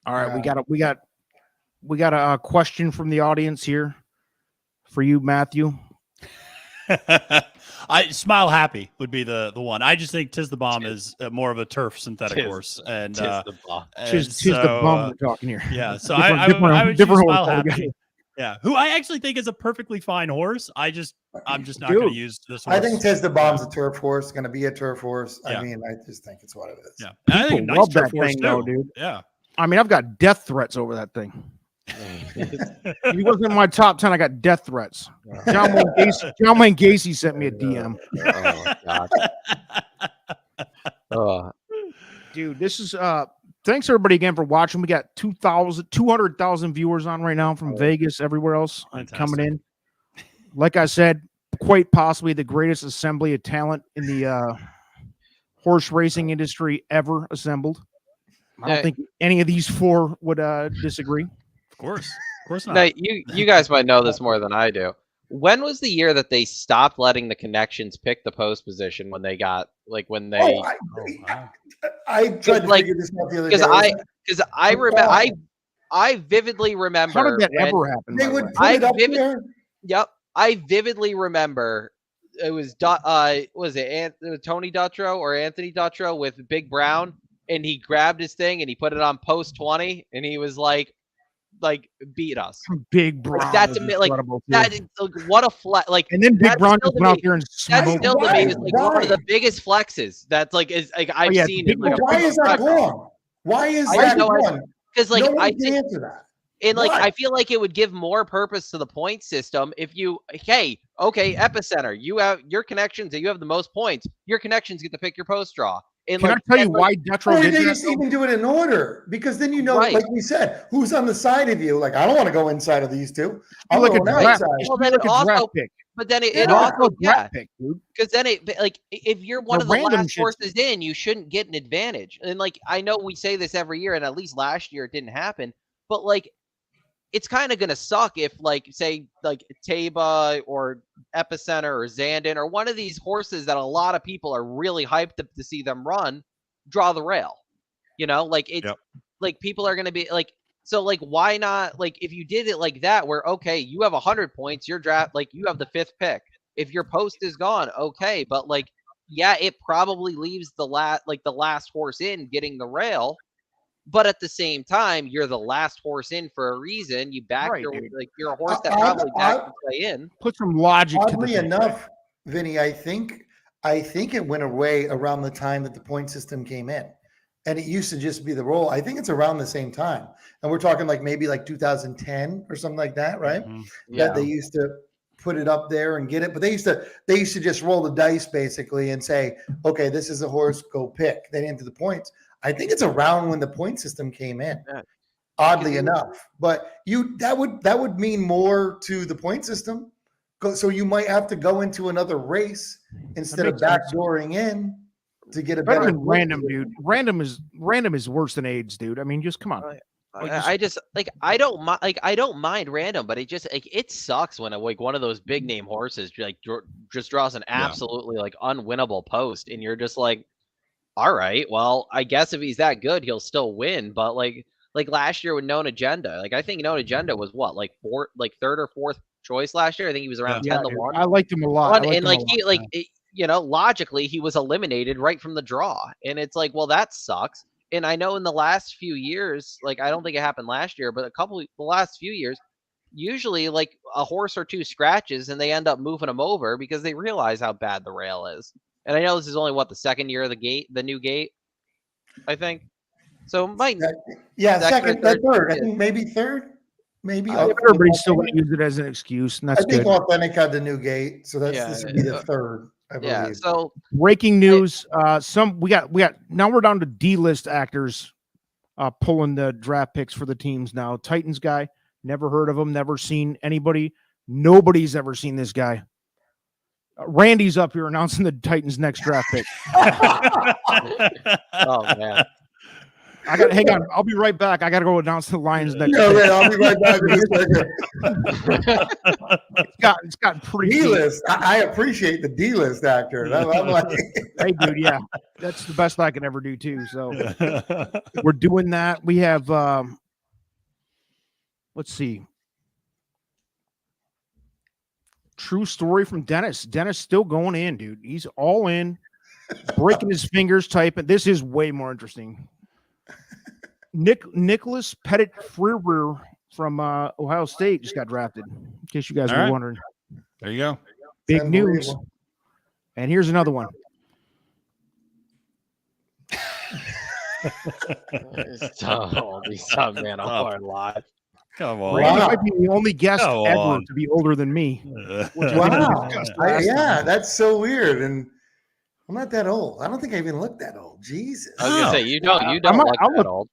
All right, we got a question from the audience here for you, Matthew. Smile Happy would be the one. I just think Tis the Bomb is more of a turf synthetic horse, and Tis the Bomb we're talking here. Yeah, so I would choose Smile Happy. Yeah, who I actually think is a perfectly fine horse. I'm just not going to use this horse. I think Tis the Bomb's a turf horse, going to be a turf horse. Yeah. I mean, I just think it's what it is. Yeah, I think nice love that thing, though, dude. Yeah, I mean, I've got death threats over that thing. He wasn't in my top 10. I got death threats. John Wayne Gacy sent me a DM. Oh, God. Dude, this is thanks everybody again for watching. We got 200,000 viewers on right now from Vegas, everywhere else coming in. Like I said, quite possibly the greatest assembly of talent in the horse racing industry ever assembled. I don't think any of these 4 would disagree. Of course not. Now, you guys might know this more than I do. When was the year that they stopped letting the connections pick the post position when they got I tried to figure this out the other day. Because I vividly remember. How did that ever happen? They would put it up there. Yep, I vividly remember. It was it was Tony Dutrow or Anthony Dutrow with Big Brown, and he grabbed his thing and he put it on post 20, and he was like beat us. Big Brown. That's incredible. That is what a flex. And then Big Brown just went out there and smoked. That still to me is one of the biggest flexes. That's I've seen. Why is that wrong? Why is that wrong? Because I think answer that. And I feel like it would give more purpose to the point system if you, Epicenter, you have your connections that you have the most points. Your connections get to pick your post draw. And Can I tell you why Detro did they just even do it in order? Because then you know, like we said, who's on the side of you. Like, I don't want to go inside of these 2. I'm like a draft. Well, then it also pick. But then it also because then if you're one of the last horses in, you shouldn't get an advantage. And I know we say this every year, and at least last year it didn't happen. But it's kind of going to suck if, like, say, like Taiba or Epicenter or Zandon or one of these horses that a lot of people are really hyped to see them run, draw the rail. You know, like it's like people are going to be like, so like, why not? Like, if you did it like that, where, okay, you have 100 points, your draft, like you have the 5th pick. If your post is gone, okay. But like, yeah, it probably leaves the last horse in getting the rail. But at the same time, you're the last horse in for a reason. You back you're a horse that probably backed to play in. Put some logic to Oddly enough, Vinny, I think it went away around the time that the point system came in. And it used to just be the roll. I think it's around the same time. And we're talking like maybe like 2010 or something like that, right? Mm-hmm. Yeah. That they used to put it up there and get it. But they used to just roll the dice basically and say, okay, this is a horse, go pick. They didn't do the points. I think it's around when the point system came in, oddly enough. But that would mean more to the point system. So you might have to go into another race instead of backdooring in to get a better than random, dude. Random is worse than AIDS, dude. I mean, just come on. I don't mind random, but it just like it sucks when like one of those big name horses like just draws an absolutely like unwinnable post, and you're just like, all right, well, I guess if he's that good, he'll still win. But like last year with Known Agenda, like I think Known Agenda was what, like 3rd or 4th choice last year. I think he was around 10 to 1. I liked him a lot. And like you know, logically he was eliminated right from the draw, and it's like, well, that sucks. And I know in the last few years, like I don't think it happened last year, but the last few years, usually like a horse or two scratches and they end up moving them over because they realize how bad the rail is. And I know this is only the 2nd year of the new gate, I think. So might second, third. I think maybe third. Maybe everybody's still going to use it as an excuse, and that's good. I think Authentic had the new gate, so this would be the 3rd. I believe. Yeah. So breaking news: we got now we're down to D-list actors pulling the draft picks for the teams now. Titans guy, never heard of him, never seen anybody. Nobody's ever seen this guy. Randy's up here announcing the Titans' next draft pick. Oh man. Hang on. I'll be right back. I got to go announce the Lions next. I'll be right back. It's got pretty D-list. I appreciate the D-list actor. I'm like, hey, dude, yeah, that's the best I can ever do too. So we're doing that. We have, let's see, true story from Dennis. Dennis still going in, dude. He's all in, breaking his fingers, typing. This is way more interesting. Nicholas Pettit-Freer from Ohio State just got drafted, in case you guys were wondering. There you go. Big news. And here's another one. These some man are live. Come on. Randy might be the only guest ever to be older than me. Wow. That's so weird. And I'm not that old. I don't think I even look that old. Jesus. I was gonna say you don't look that old.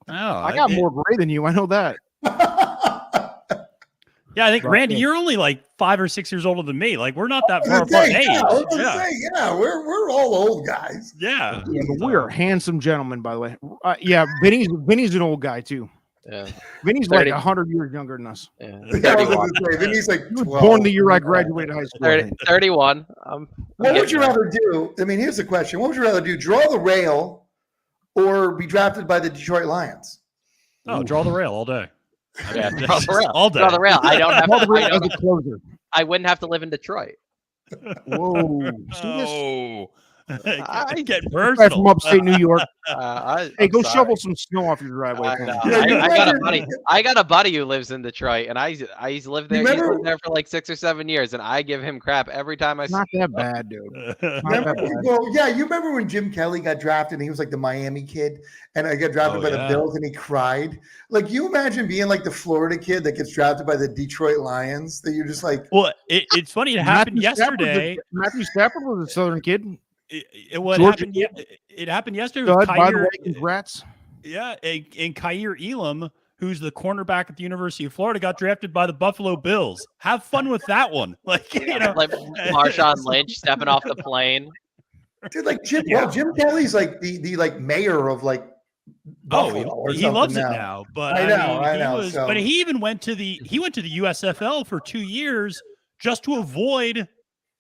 Oh, I got more gray than you. I know that. Yeah, I think Randy, you're only like 5 or 6 years older than me. Like we're not that far apart in age. We're all old guys. Yeah, but we are handsome gentlemen, by the way. Vinny's an old guy too. Yeah, Vinny's 30. Like 100 years younger than us. Yeah, Vinny's like 12. Born the year I graduated high school. 31. What would you rather do? I mean, here's the question: what would you rather do? Draw the rail or be drafted by the Detroit Lions? Oh, draw the rail all day. Yeah, draw the rail all day. Draw the rail. I don't have to. I wouldn't have to live in Detroit. Whoa! Oh, I get Guy personal. from upstate New York. Hey, go sorry. shovel some snow off your driveway. I got a buddy who lives in Detroit, and I used to live there. He's lived there for like 6 or 7 years, and I give him crap every time I see him. Not that bad, dude. You remember when Jim Kelly got drafted, and he was like the Miami kid, and I got drafted by the Bills, and he cried. Like, you imagine being like the Florida kid that gets drafted by the Detroit Lions, that you're just like. Well, it's funny. It happened yesterday. Matthew Stafford was a Southern kid. It happened yesterday with by the way, congrats. Yeah, and Kaiir Elam, who's the cornerback at the University of Florida, got drafted by the Buffalo Bills. Have fun with that one. Like, like Marshawn Lynch stepping off the plane. Dude, like Jim Kelly's like the like mayor of like Buffalo or he something loves now. it now. But I know. But he even went to the USFL for 2 years just to avoid.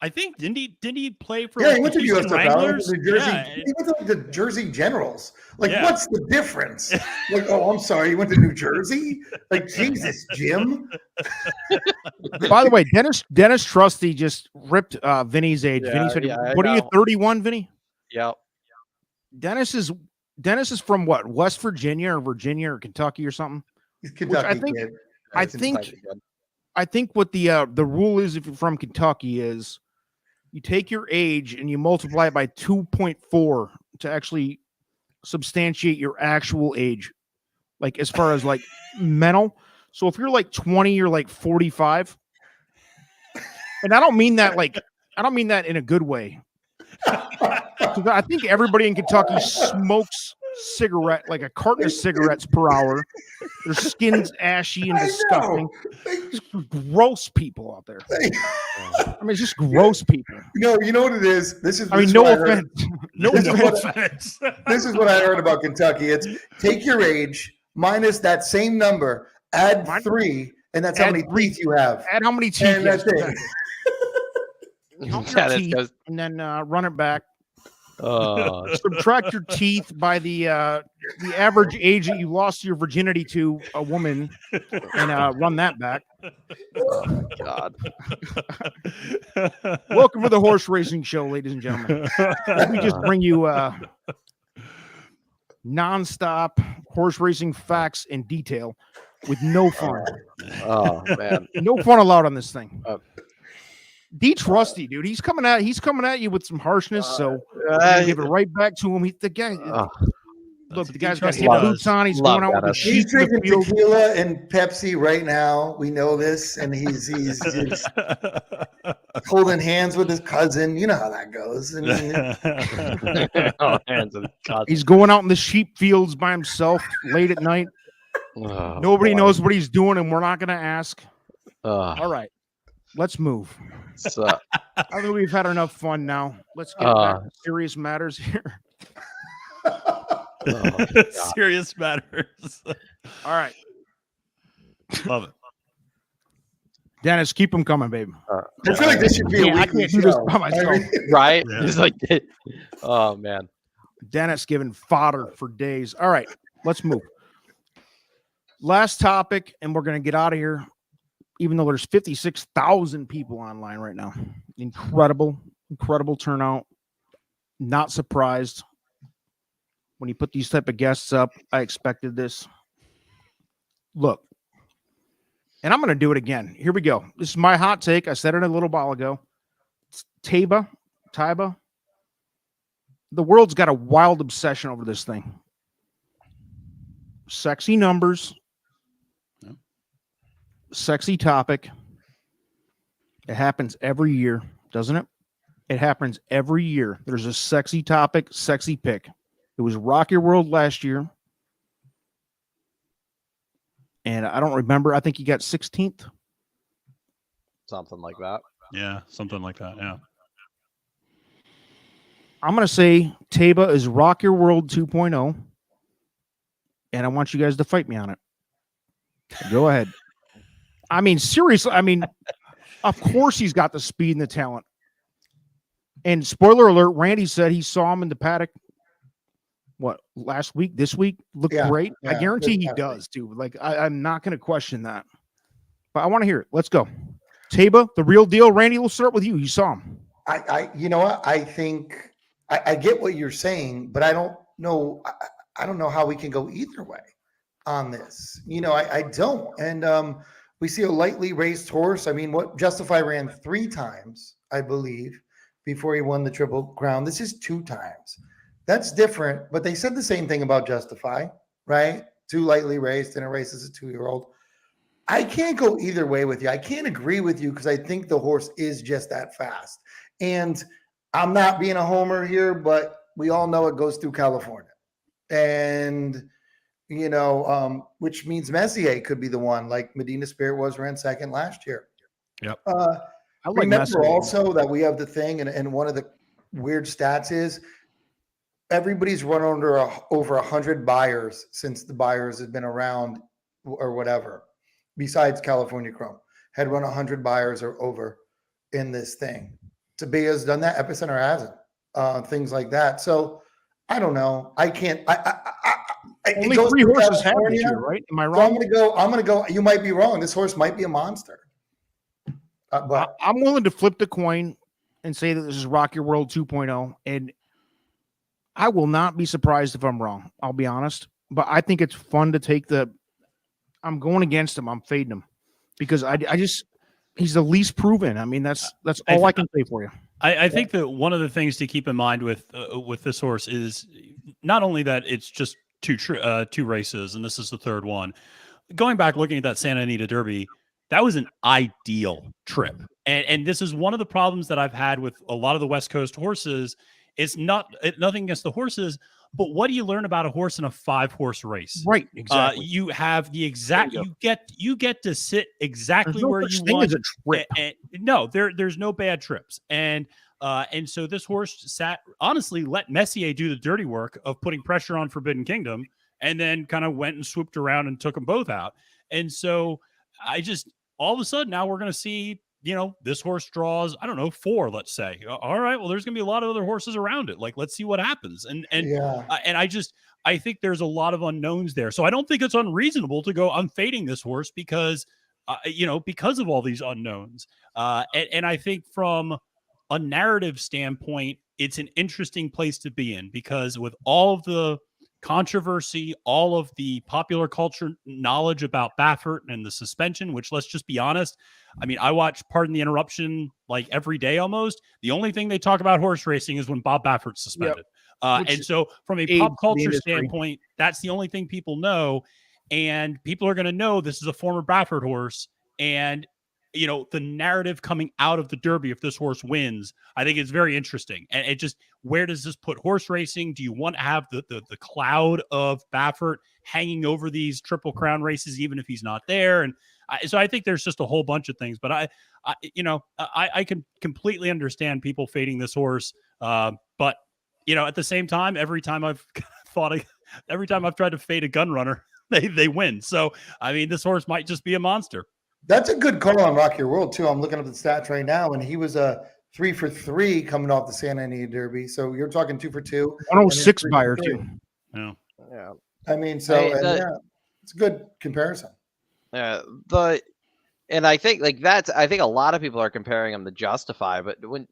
I think didn't he play for He went the to Houston USFL, Wranglers? New Jersey. Yeah. He went to the Jersey Generals. Like, Yeah. what's the difference? Like, oh, I'm sorry, you went to New Jersey? Like, Jesus, Jim. By the way, Dennis Trusty just ripped Vinny's age. Vinny said, "What are you, 31, Vinny?" Yep. Dennis is from what? West Virginia or Kentucky or something. He's Kentucky kid. I think what the rule is if you're from Kentucky is you take your age and you multiply it by 2.4 to actually substantiate your actual age, like as far as like mental. So if you're like 20, you're like 45. And I don't mean that in a good way. I think everybody in Kentucky smokes like a carton of cigarettes per hour. Their skin's ashy and disgusting. Just gross people out there. I mean, it's just gross people. You know what it is? No offense. No offense. This is what I heard about Kentucky. It's take your age minus that same number, add 3, and that's how many teeth you have. Add how many teeth and that's it. And then run it back. Subtract your teeth by the average age that you lost your virginity to a woman, and run that back. Oh, God. Welcome to the horse racing show, ladies and gentlemen. We just bring you nonstop horse racing facts in detail with no fun. Oh man, no fun allowed on this thing. D Trusty, dude, he's coming at you with some harshness, so give it right back to him. The guy, look, the guy's got hip boots on. He's going out with the sheets. He's drinking tequila and Pepsi right now. We know this, and he's holding hands with his cousin. You know how that goes. He's going out in the sheep fields by himself late at night. Nobody knows what he's doing, and we're not going to ask. All right, let's move. I think we've had enough fun now. Let's get back to serious matters here. Serious matters. All right. Love it. Dennis, keep them coming, baby. I feel like this should be a weekly show. This by myself. Right? Yeah. It's like, oh, man. Dennis giving fodder for days. All right, let's move. Last topic, and we're going to get out of here. Even though there's 56,000 people online right now. Incredible turnout. Not surprised. When you put these type of guests up, I expected this. Look, and I'm going to do it again. Here we go. This is my hot take. I said it a little while ago. It's Taiba. The world's got a wild obsession over this thing. Sexy numbers. Sexy topic. It happens every year, doesn't it? It happens every year. There's a sexy topic, sexy pick. It was Rock Your World last year. And I don't remember. I think he got 16th. Something like that. Yeah, something like that. Yeah. I'm going to say Taiba is Rock Your World 2.0. And I want you guys to fight me on it. Go ahead. I mean, seriously, of course he's got the speed and the talent. And spoiler alert, Randy said he saw him in the paddock, last week, this week? Looked great. I guarantee he does, too. Like, I'm not going to question that. But I want to hear it. Let's go. Taiba, the real deal. Randy, we'll start with you. You saw him. You know what? I think I get what you're saying, but I don't know. I don't know how we can go either way on this. I don't. And we see a lightly raced horse. I mean, what Justify ran 3 times, I believe, before he won the Triple Crown. This is 2 times. That's different. But they said the same thing about Justify, right? 2 lightly raced and it races a 2-year-old. I can't go either way with you. I can't agree with you because I think the horse is just that fast. And I'm not being a homer here, but we all know it goes through California. And which means Messier could be the one, like Medina Spirit ran second last year. Yep. I like remember Messier also that we have the thing, and one of the weird stats is everybody's run over 100 buyers since the buyers have been around or whatever, besides California Chrome, had run 100 buyers or over in this thing. Tabia's done that. Epicenter hasn't. Things like that. So I don't know. I can't. Only 3 horses have this year, right? Am I wrong? So I'm gonna go. You might be wrong. This horse might be a monster. But I'm willing to flip the coin and say that this is Rock Your World 2.0, and I will not be surprised if I'm wrong. I'll be honest, but I think it's fun to take I'm going against him. I'm fading him because I just he's the least proven. I mean, that's all I can say for you. I think that one of the things to keep in mind with this horse is not only that it's just two races, and this is the third one. Going back, looking at that Santa Anita Derby, that was an ideal trip. And this is one of the problems that I've had with a lot of the West Coast horses. It's nothing against the horses, but what do you learn about a horse in a 5-horse race? Right, exactly. You have the exact you get to sit exactly where you thing want. as a trip. No, there's no bad trips. And so this horse honestly let Messier do the dirty work of putting pressure on Forbidden Kingdom, and then kind of went and swooped around and took them both out. And so all of a sudden now we're going to see, this horse draws, I don't know, 4, let's say. All right, well, there's going to be a lot of other horses around it. Like, let's see what happens. And I think there's a lot of unknowns there. So I don't think it's unreasonable to go, I'm fading this horse because of all these unknowns. And I think from a narrative standpoint, it's an interesting place to be in, because with all of the controversy, all of the popular culture knowledge about Baffert and the suspension, which, let's just be honest, I mean, I watch Pardon the Interruption like every day almost. The only thing they talk about horse racing is when Bob Baffert's suspended. And so from a pop culture standpoint, that's the only thing people know. And people are going to know this is a former Baffert horse. And the narrative coming out of the Derby, if this horse wins, I think it's very interesting. And it just, where does this put horse racing? Do you want to have the cloud of Baffert hanging over these Triple Crown races, even if he's not there? And so I think there's just a whole bunch of things. But I can completely understand people fading this horse. But at the same time, every time I've tried to fade a gun runner, they win. So I mean, this horse might just be a monster. That's a good call on Rock Your World too. I'm looking up the stats right now, and he was a 3 for 3 coming off the Santa Anita Derby. So you're talking 2 for 2. 106 buyer too. Yeah. I mean, so it's a good comparison. And I think I think a lot of people are comparing him to Justify, but when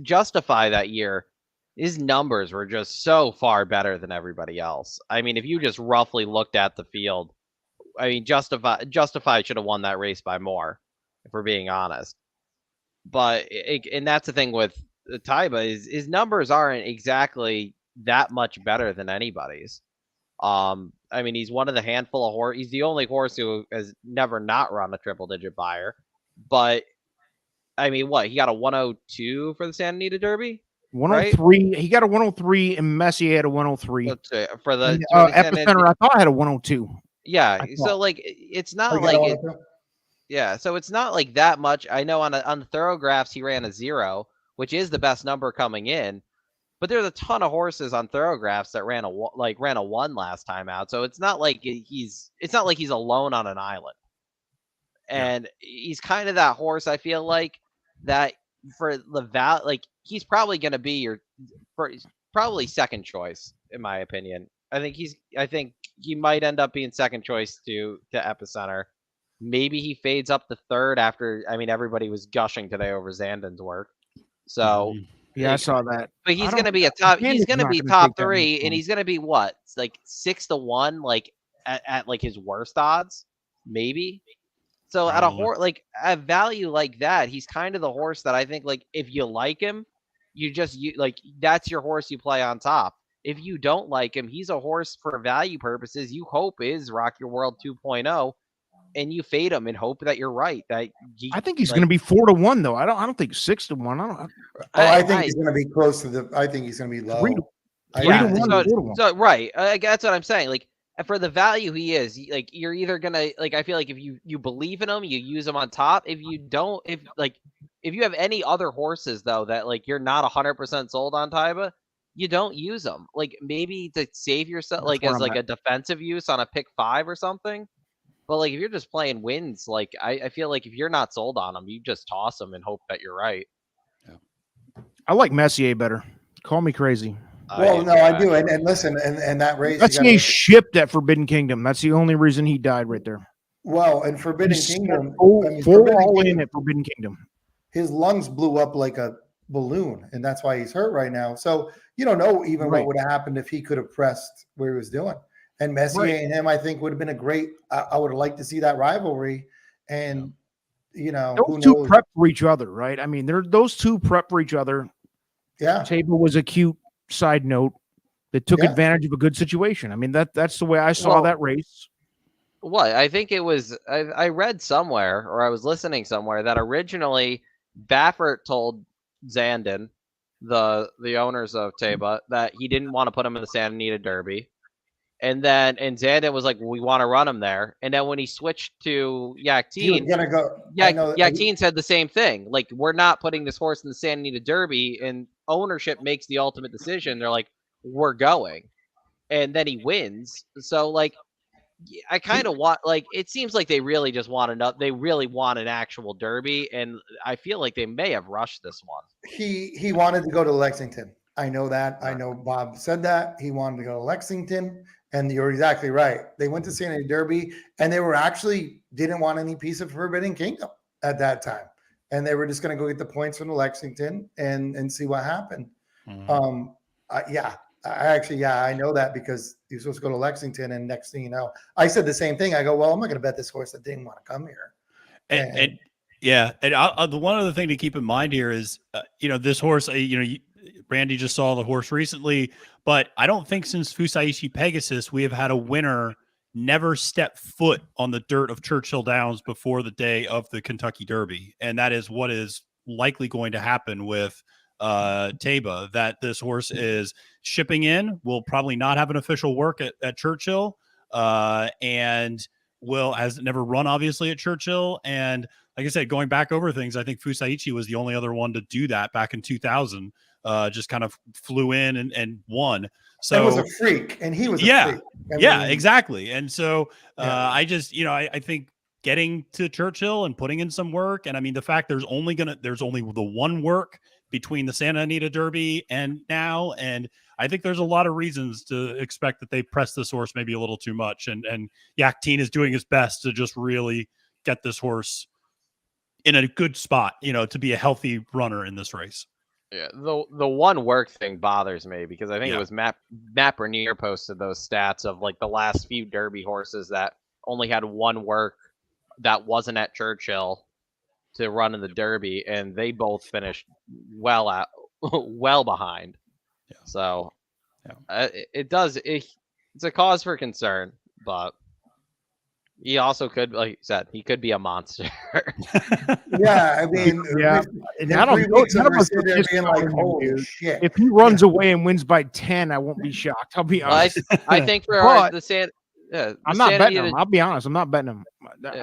Justify that year, his numbers were just so far better than everybody else. I mean, if you just roughly looked at the field, I mean, Justify should have won that race by more, if we're being honest. But and that's the thing with Taiba, is his numbers aren't exactly that much better than anybody's. I mean, he's one of the handful of horse. He's the only horse who has never not run a triple-digit buyer. But I mean, he got a 102 for the Santa Anita Derby? 103. Right? He got a 103, and Messier had a 103. For the Epicenter, I thought I had a 102. Yeah, so it's not like so it's not like that much. I know on the Thoroughgraphs he ran a 0, which is the best number coming in, but there's a ton of horses on Thoroughgraphs that ran a 1 last time out. So it's not like he's alone on an island, and he's kind of that horse. I feel like that for the he's probably going to be probably second choice in my opinion. I think he might end up being second choice to Epicenter. Maybe he fades up to third after. I mean, everybody was gushing today over Zandon's work. So I saw that. But he's going to be He's going to be top 3, and he's going to be what? Like 6-1, like at like his worst odds, maybe. So at a value like that, he's kind of the horse that I think if you like him, that's your horse you play on top. If you don't like him, he's a horse for value purposes you hope is Rock Your World 2.0, and you fade him and hope that you're right. I think he's going to be 4-1 though. I don't think 6-1. I think he's going to be close to I think he's going to be low. 3-1. So right, that's what I'm saying. For the value he is, you're either gonna I feel like if you believe in him, you use him on top. If you don't, if you have any other horses though that you're not 100% sold on Taiba, you don't use them. Like maybe to save yourself, That's like where as I'm like at. a defensive use on a pick 5 or something. But like if you're just playing wins, like I feel like if you're not sold on them, you just toss them and hope that you're right. I like Messier better. Call me crazy. Well, no, I do. And listen, and that race. Messier shipped at Forbidden Kingdom. That's the only reason he died right there. Well, and Forbidden Kingdom, full all in at Forbidden Kingdom. His lungs blew up like a balloon, and that's why he's hurt right now. So you don't know even what would have happened if he could have pressed where he was doing. And Messier and him, I think, would have been a great. I would have liked to see that rivalry, and those two prep for each other, right? I mean, those two prep for each other. Yeah, Taiba was a cute side note that took advantage of a good situation. I mean, that's the way I saw that race. Well, I think it was. I read somewhere, or I was listening somewhere, that originally Baffert told Zandon, the owners of Taiba, that he didn't want to put him in the Santa Anita Derby. And Zandon was like, we want to run him there. And then when he switched to Yakteen, Yakteen said the same thing. Like, we're not putting this horse in the Santa Anita Derby, and ownership makes the ultimate decision. They're like, we're going. And then he wins. So, like, I kind of want, like, it seems like they really just want they really want an actual Derby. And I feel like they may have rushed this one. He wanted to go to Lexington. I know that. I know Bob said that. He wanted to go to Lexington. And you're exactly right. They went to Santa Anita Derby, and they were actually didn't want any piece of Forbidden Kingdom at that time. And they were just going to go get the points from the Lexington and see what happened. Mm-hmm. I know that because he was supposed to go to Lexington, and next thing you know, I said the same thing. I go, well, I'm not going to bet this horse that didn't want to come here. And the one other thing to keep in mind here is, this horse, Randy just saw the horse recently, but I don't think since Fusaichi Pegasus we have had a winner never step foot on the dirt of Churchill Downs before the day of the Kentucky Derby, and that is what is likely going to happen with Taiba. That this horse is shipping in, will probably not have an official work at Churchill, and has never run obviously at Churchill. And like I said, going back over things, I think Fusaichi was the only other one to do that back in 2000. Just kind of flew in and won. So it was a freak, and he was a freak. Exactly. And so I just, I think getting to Churchill and putting in some work, and I mean the fact there's only the one work between the Santa Anita Derby and now, and I think there's a lot of reasons to expect that they press this horse maybe a little too much, and Yakteen is doing his best to just really get this horse in a good spot, to be a healthy runner in this race. Yeah, the one work thing bothers me because I think it was Matt Bernier posted those stats of like the last few Derby horses that only had one work that wasn't at Churchill to run in the Derby, and they both finished well behind. Yeah. So it's a cause for concern, but he also could, like you said, he could be a monster. Yeah, I mean, and I don't know. Holy shit. If he runs away and wins by 10, I won't be shocked. I'll be honest. I think for I'm not betting him. I'll be honest. I'm not betting him.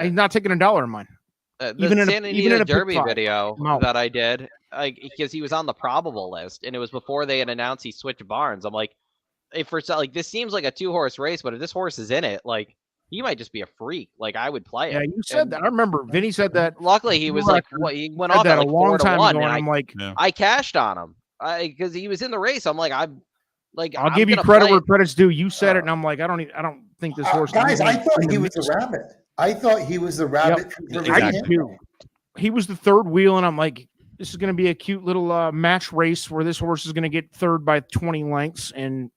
He's not taking $1 of mine. Even in a Derby video that I did, because he was on the probable list, and it was before they had announced he switched barns. I'm like, this seems like a 2-horse race, but if this horse is in it, like, he might just be a freak. Like, I would play it. Yeah, you said that. I remember Vinny said that. Luckily, he was like, he went off at like 4-1, and I'm like, I cashed on him because he was in the race. I'm like, I'll give you credit where credit's due. You said it, and I'm like, I don't think this horse. Guys, I thought he was a rabbit. I thought he was the rabbit. Exactly. He was the third wheel, and I'm like, this is going to be a cute little match race where this horse is going to get third by 20 lengths, and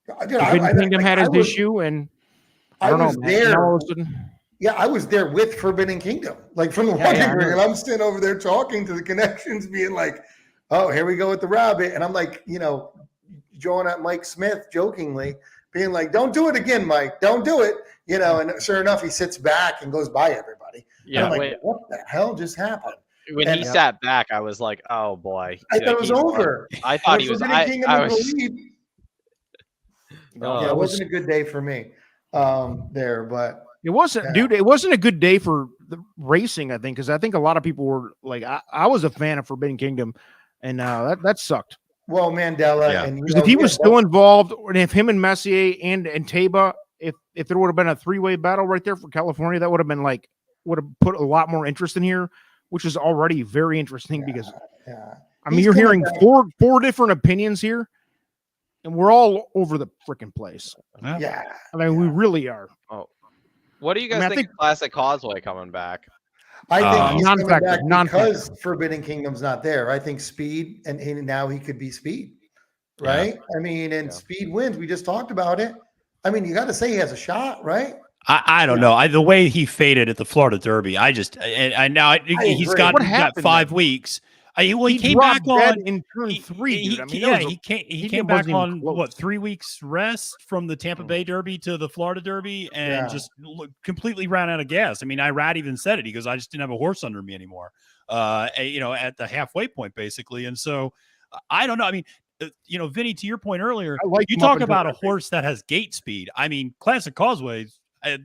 Forbidden Kingdom had his issue, and I was there. Yeah, I was there with Forbidden Kingdom, like from the walking ring, and I'm sitting over there talking to the connections, being like, "Oh, here we go with the rabbit," and I'm like, joining at Mike Smith jokingly, being like, "Don't do it again, Mike. Don't do it." And sure enough, he sits back and goes by everybody. Yeah, I'm like, what the hell just happened? When he sat back, I was like, "Oh boy!" I thought it was over. I thought he was. It wasn't a good day for me there, but it wasn't, dude. It wasn't a good day for the racing. I think because I think a lot of people were like, I was a fan of Forbidden Kingdom, and that sucked. Well, Mandela, Yeah. and Because if he was still involved, and if him and Messier and Taiba, if there would have been a 3-way battle right there for California, that would have been like would have put a lot more interest in here, which is already very interesting because I mean you're hearing four different opinions here, and we're all over the freaking place. Yeah, I mean we really are. Oh, what do you guys think of Classic Causeway coming back? I think he's coming back non-factor. because Forbidden Kingdom's not there. I think Speed, and now he could be Speed, right? I mean, and Speed wins. We just talked about it. I mean, you got to say he has a shot, right? I don't know. The way he faded at the Florida Derby, he's got 5 weeks. He came back on in turn 3. He came back on what 3 weeks rest from the Tampa Bay Derby to the Florida Derby, and just completely ran out of gas. I mean, Irad even said it. He goes, "I just didn't have a horse under me anymore." At the halfway point, basically. And so, I don't know. I mean, Vinny, to your point earlier, you talk about a horse that has gate speed. I mean, Classic Causeway.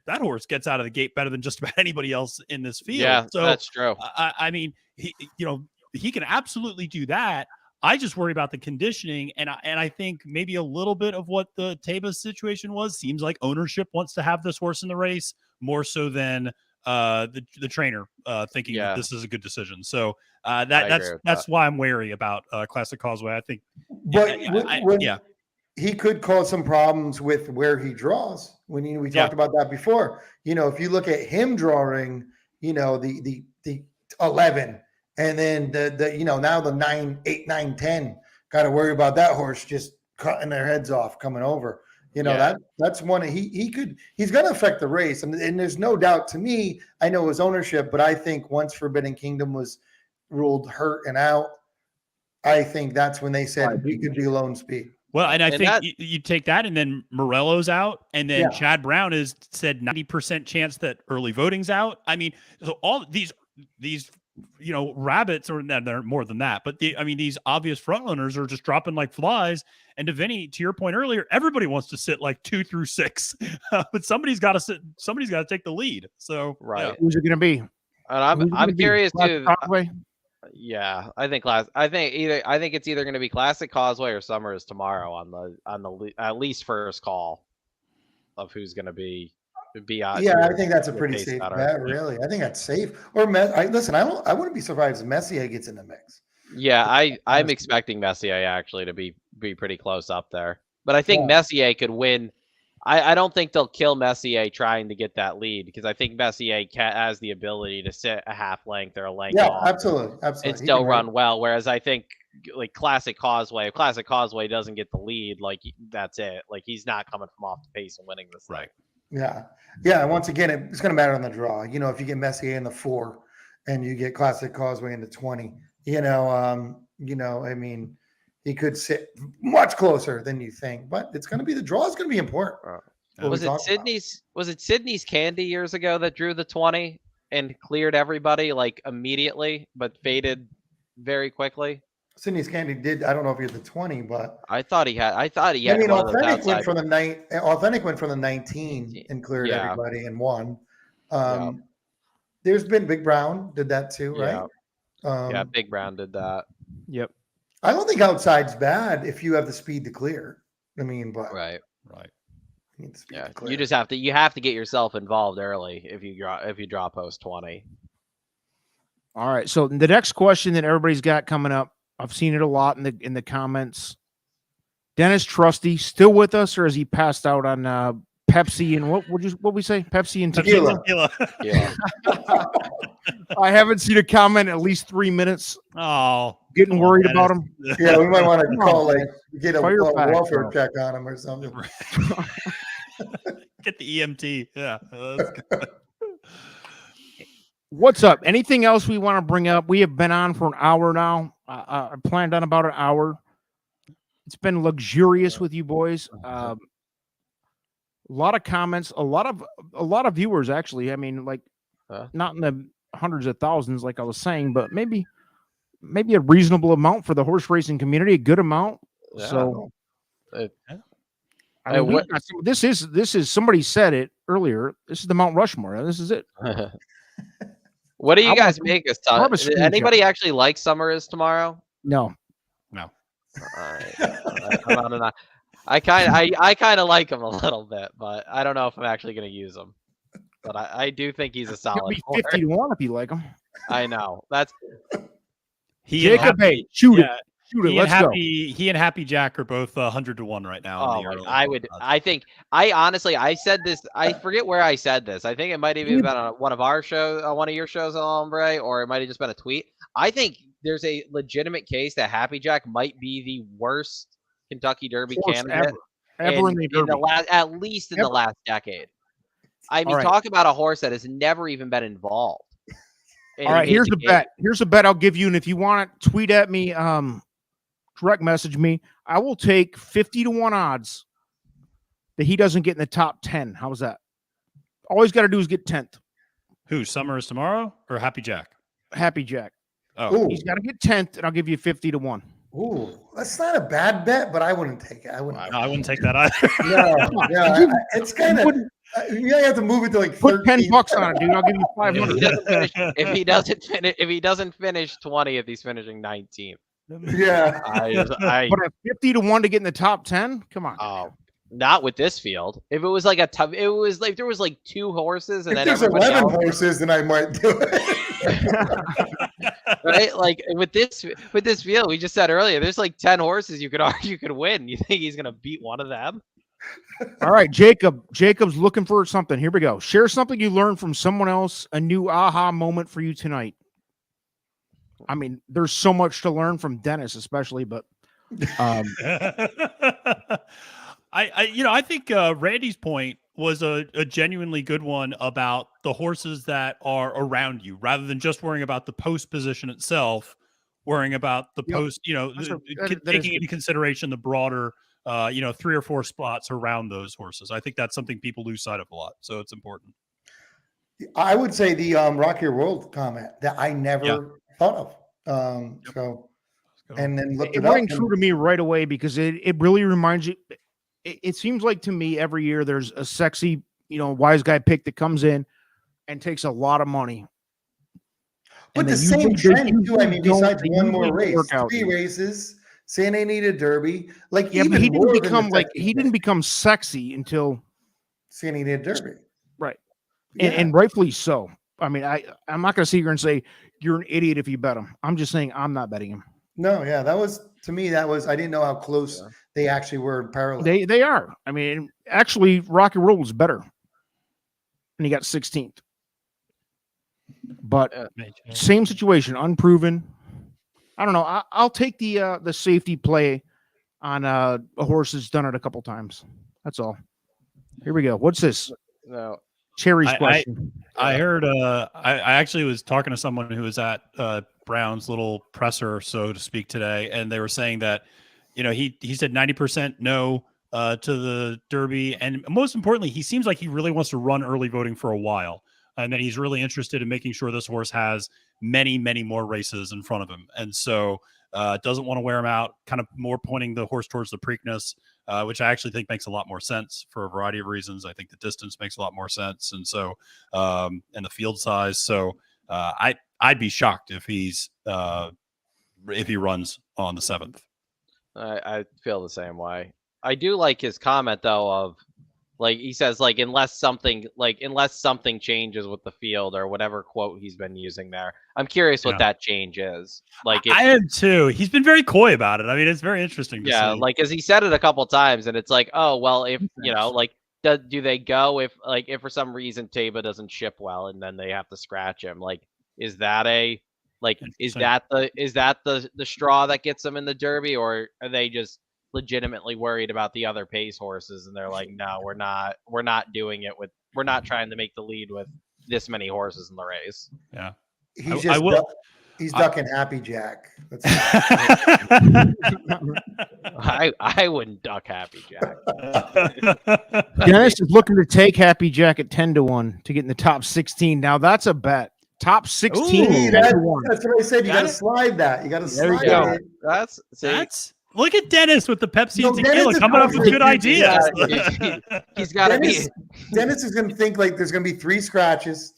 That horse gets out of the gate better than just about anybody else in this field. Yeah, so that's true. I mean, he can absolutely do that. I just worry about the conditioning, and I think maybe a little bit of what the Taiba situation was. Seems like ownership wants to have this horse in the race more so than the trainer thinking that this is a good decision. So that's why I'm wary about Classic Causeway. I think, but he could cause some problems with where he draws. We talked about that before. If you look at him drawing, the 11. And then now the 9, 8, 9, 10, got to worry about that horse just cutting their heads off coming over. That's one he's going to affect the race. And there's no doubt to me, I know his ownership, but I think once Forbidden Kingdom was ruled hurt and out, I think that's when they said he could be lone speed. Well, and I think you take that, and then Morello's out, and then Chad Brown has said 90% chance that early voting's out. I mean, so all these rabbits, or they're more than that, but these obvious front runners are just dropping like flies. And to Vinny, to your point earlier, everybody wants to sit like 2 through 6, but somebody's got to sit. Somebody's got to take the lead. So who's it going to be? And I'm curious too. Yeah, I think it's either going to be Classic Causeway or Summers tomorrow on the at least first call of who's going to be. I think that's a pretty safe bet. Really, I think that's safe. Or listen, I wouldn't be surprised if Messier gets in the mix. Yeah, I'm expecting Messier actually to be pretty close up there, but I think Messier could win. I don't think they'll kill Messier trying to get that lead, because I think Messier has the ability to sit a half length or a length off. Absolutely. And still run well. Whereas I think like Classic Causeway doesn't get the lead, like that's it. Like he's not coming from off the pace and winning this thing. Yeah. Once again, it's going to matter on the draw. If you get Messier in the 4 and you get Classic Causeway in the 20, I mean, he could sit much closer than you think, but it's going to be the draw is going to be important. Was it Sydney's Candy years ago that drew the 20 and cleared everybody like immediately, but faded very quickly? Sydney's Candy did. I don't know if he had the 20, but I thought he had. I mean, Authentic went from the 19 and cleared everybody and won. There's been Big Brown did that too, right? Big Brown did that. Yep. I don't think outside's bad if you have the speed to clear. I mean, but right. You just have to get yourself involved early if you draw post 20. All right. So the next question that everybody's got coming up, I've seen it a lot in the comments. Dennis Trusty still with us, or has he passed out on Pepsi and what we say? Pepsi and tequila. Yeah. I haven't seen a comment in at least 3 minutes. Oh, getting worried about him. Yeah, we might want to call get a welfare check on him or something. Get the EMT. Yeah. What's up? Anything else we want to bring up? We have been on for an hour now. I planned on about an hour. It's been luxurious with you boys. A lot of comments, a lot of viewers actually. I mean, like not in the hundreds of thousands, like I was saying, but maybe a reasonable amount for the horse racing community, a good amount. Yeah. So, I mean, this is somebody said it earlier. This is the Mount Rushmore. This is it. What do you guys make us? Anybody actually like Summer is tomorrow? No. I'm out of I kind of like him a little bit, but I don't know if I'm actually going to use him. But I do think he's a He'll solid. be 50 to 1 if you like him. I know that's Jacob. Hey, shoot it. Let's go. He and Happy Jack are both 100 to 1 right now. I honestly, I said this. I forget where I said this. I think it might have even been on one of our shows, one of your shows, Hombre, or it might have just been a tweet. I think there's a legitimate case that Happy Jack might be the worst Kentucky Derby candidate ever in the Derby. at least in the last decade. I mean, talk about a horse that has never even been involved. All right, here's a bet. Here's a bet I'll give you, and if you want it, tweet at me, direct message me. I will take 50 to 1 odds that he doesn't get in the top 10. How's that? All he's got to do is get 10th. Who? Summer is tomorrow or Happy Jack? Happy Jack. Oh, he's got to get 10th, and I'll give you 50 to 1. Ooh, that's not a bad bet, but I wouldn't take it. I wouldn't take that either. Yeah, it's kind of. You have to move it to like put $10 on it, dude. I'll give you 500. If he doesn't finish 20th, he's finishing 19th. Yeah, but a 50 to 1 to get in the top 10. Come on. Oh, not with this field. If it was like it was like there was like 2 horses and if then there's 11 horses, then I might do it. Right? Like with this field, we just said earlier, there's like 10 horses you could argue could win. You think he's gonna beat one of them? All right, Jacob. Jacob's looking for something. Here we go. Share something you learned from someone else. A new aha moment for you tonight. I mean, there's so much to learn from Dennis, especially, but I think Randy's point was a genuinely good one about the horses that are around you, rather than just worrying about the post position itself, worrying about the post, taking into consideration the broader, 3 or 4 spots around those horses. I think that's something people lose sight of a lot. So it's important. I would say the Rock Your World comment that I never thought of. So, and then looked it up. It rang true to me right away because it really reminds you. It seems like to me every year there's a sexy, wise guy pick that comes in and takes a lot of money. But the same trend too. I mean, besides one more race, 3 races, Santa Anita Derby, like even but he didn't become he didn't become sexy until Santa Anita Derby, right? Yeah. And rightfully so. I mean, I'm not going to sit here and say you're an idiot if you bet him. I'm just saying I'm not betting him. No, yeah, that was to me. That was I didn't know how close they actually were in parallel. They are. I mean, actually, Rocky Road was better, and he got 16th. But same situation, unproven. I don't know. I'll take the safety play on a horse that's done it a couple times. That's all. Here we go. What's this? No. Cherry's question. I heard. I actually was talking to someone who was at Brown's little presser, so to speak, today, and they were saying that, he said 90% no to the Derby, and most importantly, he seems like he really wants to run early voting for a while, and that he's really interested in making sure this horse has many, many more races in front of him, and so doesn't want to wear him out. Kind of more pointing the horse towards the Preakness, which I actually think makes a lot more sense for a variety of reasons. I think the distance makes a lot more sense, and so and the field size. So I'd be shocked if he runs on the 7th. I feel the same way. I do like his comment though of like he says like unless something changes with the field or whatever quote he's been using there. I'm curious what that change is. Like I am too. He's been very coy about it. I mean, it's very interesting to see. Like as he said it a couple times, and it's like, oh well, if do they go if for some reason Taiba doesn't ship well and then they have to scratch him? Like, is that the straw that gets them in the Derby, or are they just legitimately worried about the other pace horses and they're like, no, we're not doing it we're not trying to make the lead with this many horses in the race. Yeah. He's ducking Happy Jack. I wouldn't duck Happy Jack. Dennis is looking to take Happy Jack at 10 to 1 to get in the top 16. Now that's a bet. Top 16. That's what I said. You got to slide that. You got to slide it. That's look at Dennis with the Pepsi and tequila coming up with good ideas. He's got to be. Dennis is going to think like there's going to be 3 scratches.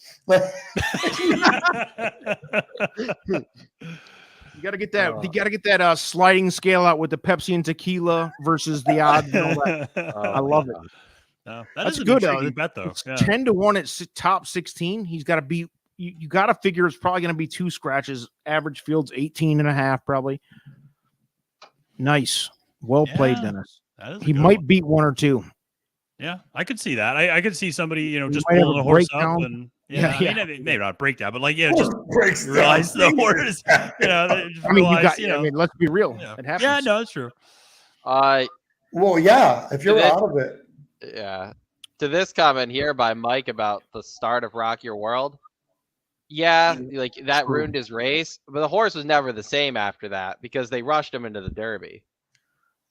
You got to get that. You got to get that sliding scale out with the Pepsi and tequila versus the odds and all that. I love it. No, That's is good. Intriguing bet though. It's 10-1 at top 16. He's got to be. You got to figure it's probably going to be 2 scratches. Average field's 18.5 probably. Nice. Well played, Dennis. He might beat 1 or 2. Yeah, I could see that. I could see somebody, just might have pulling a a horse breakdown. up and I mean, maybe not breakdown, but just breaks realize the horse. Let's be real. Yeah. It happens. Yeah, no, it's true. Well, yeah, if you're out of it. Yeah. To this comment here by Mike about the start of Rock Your World. Yeah, like that ruined his race, but the horse was never the same after that because they rushed him into the Derby.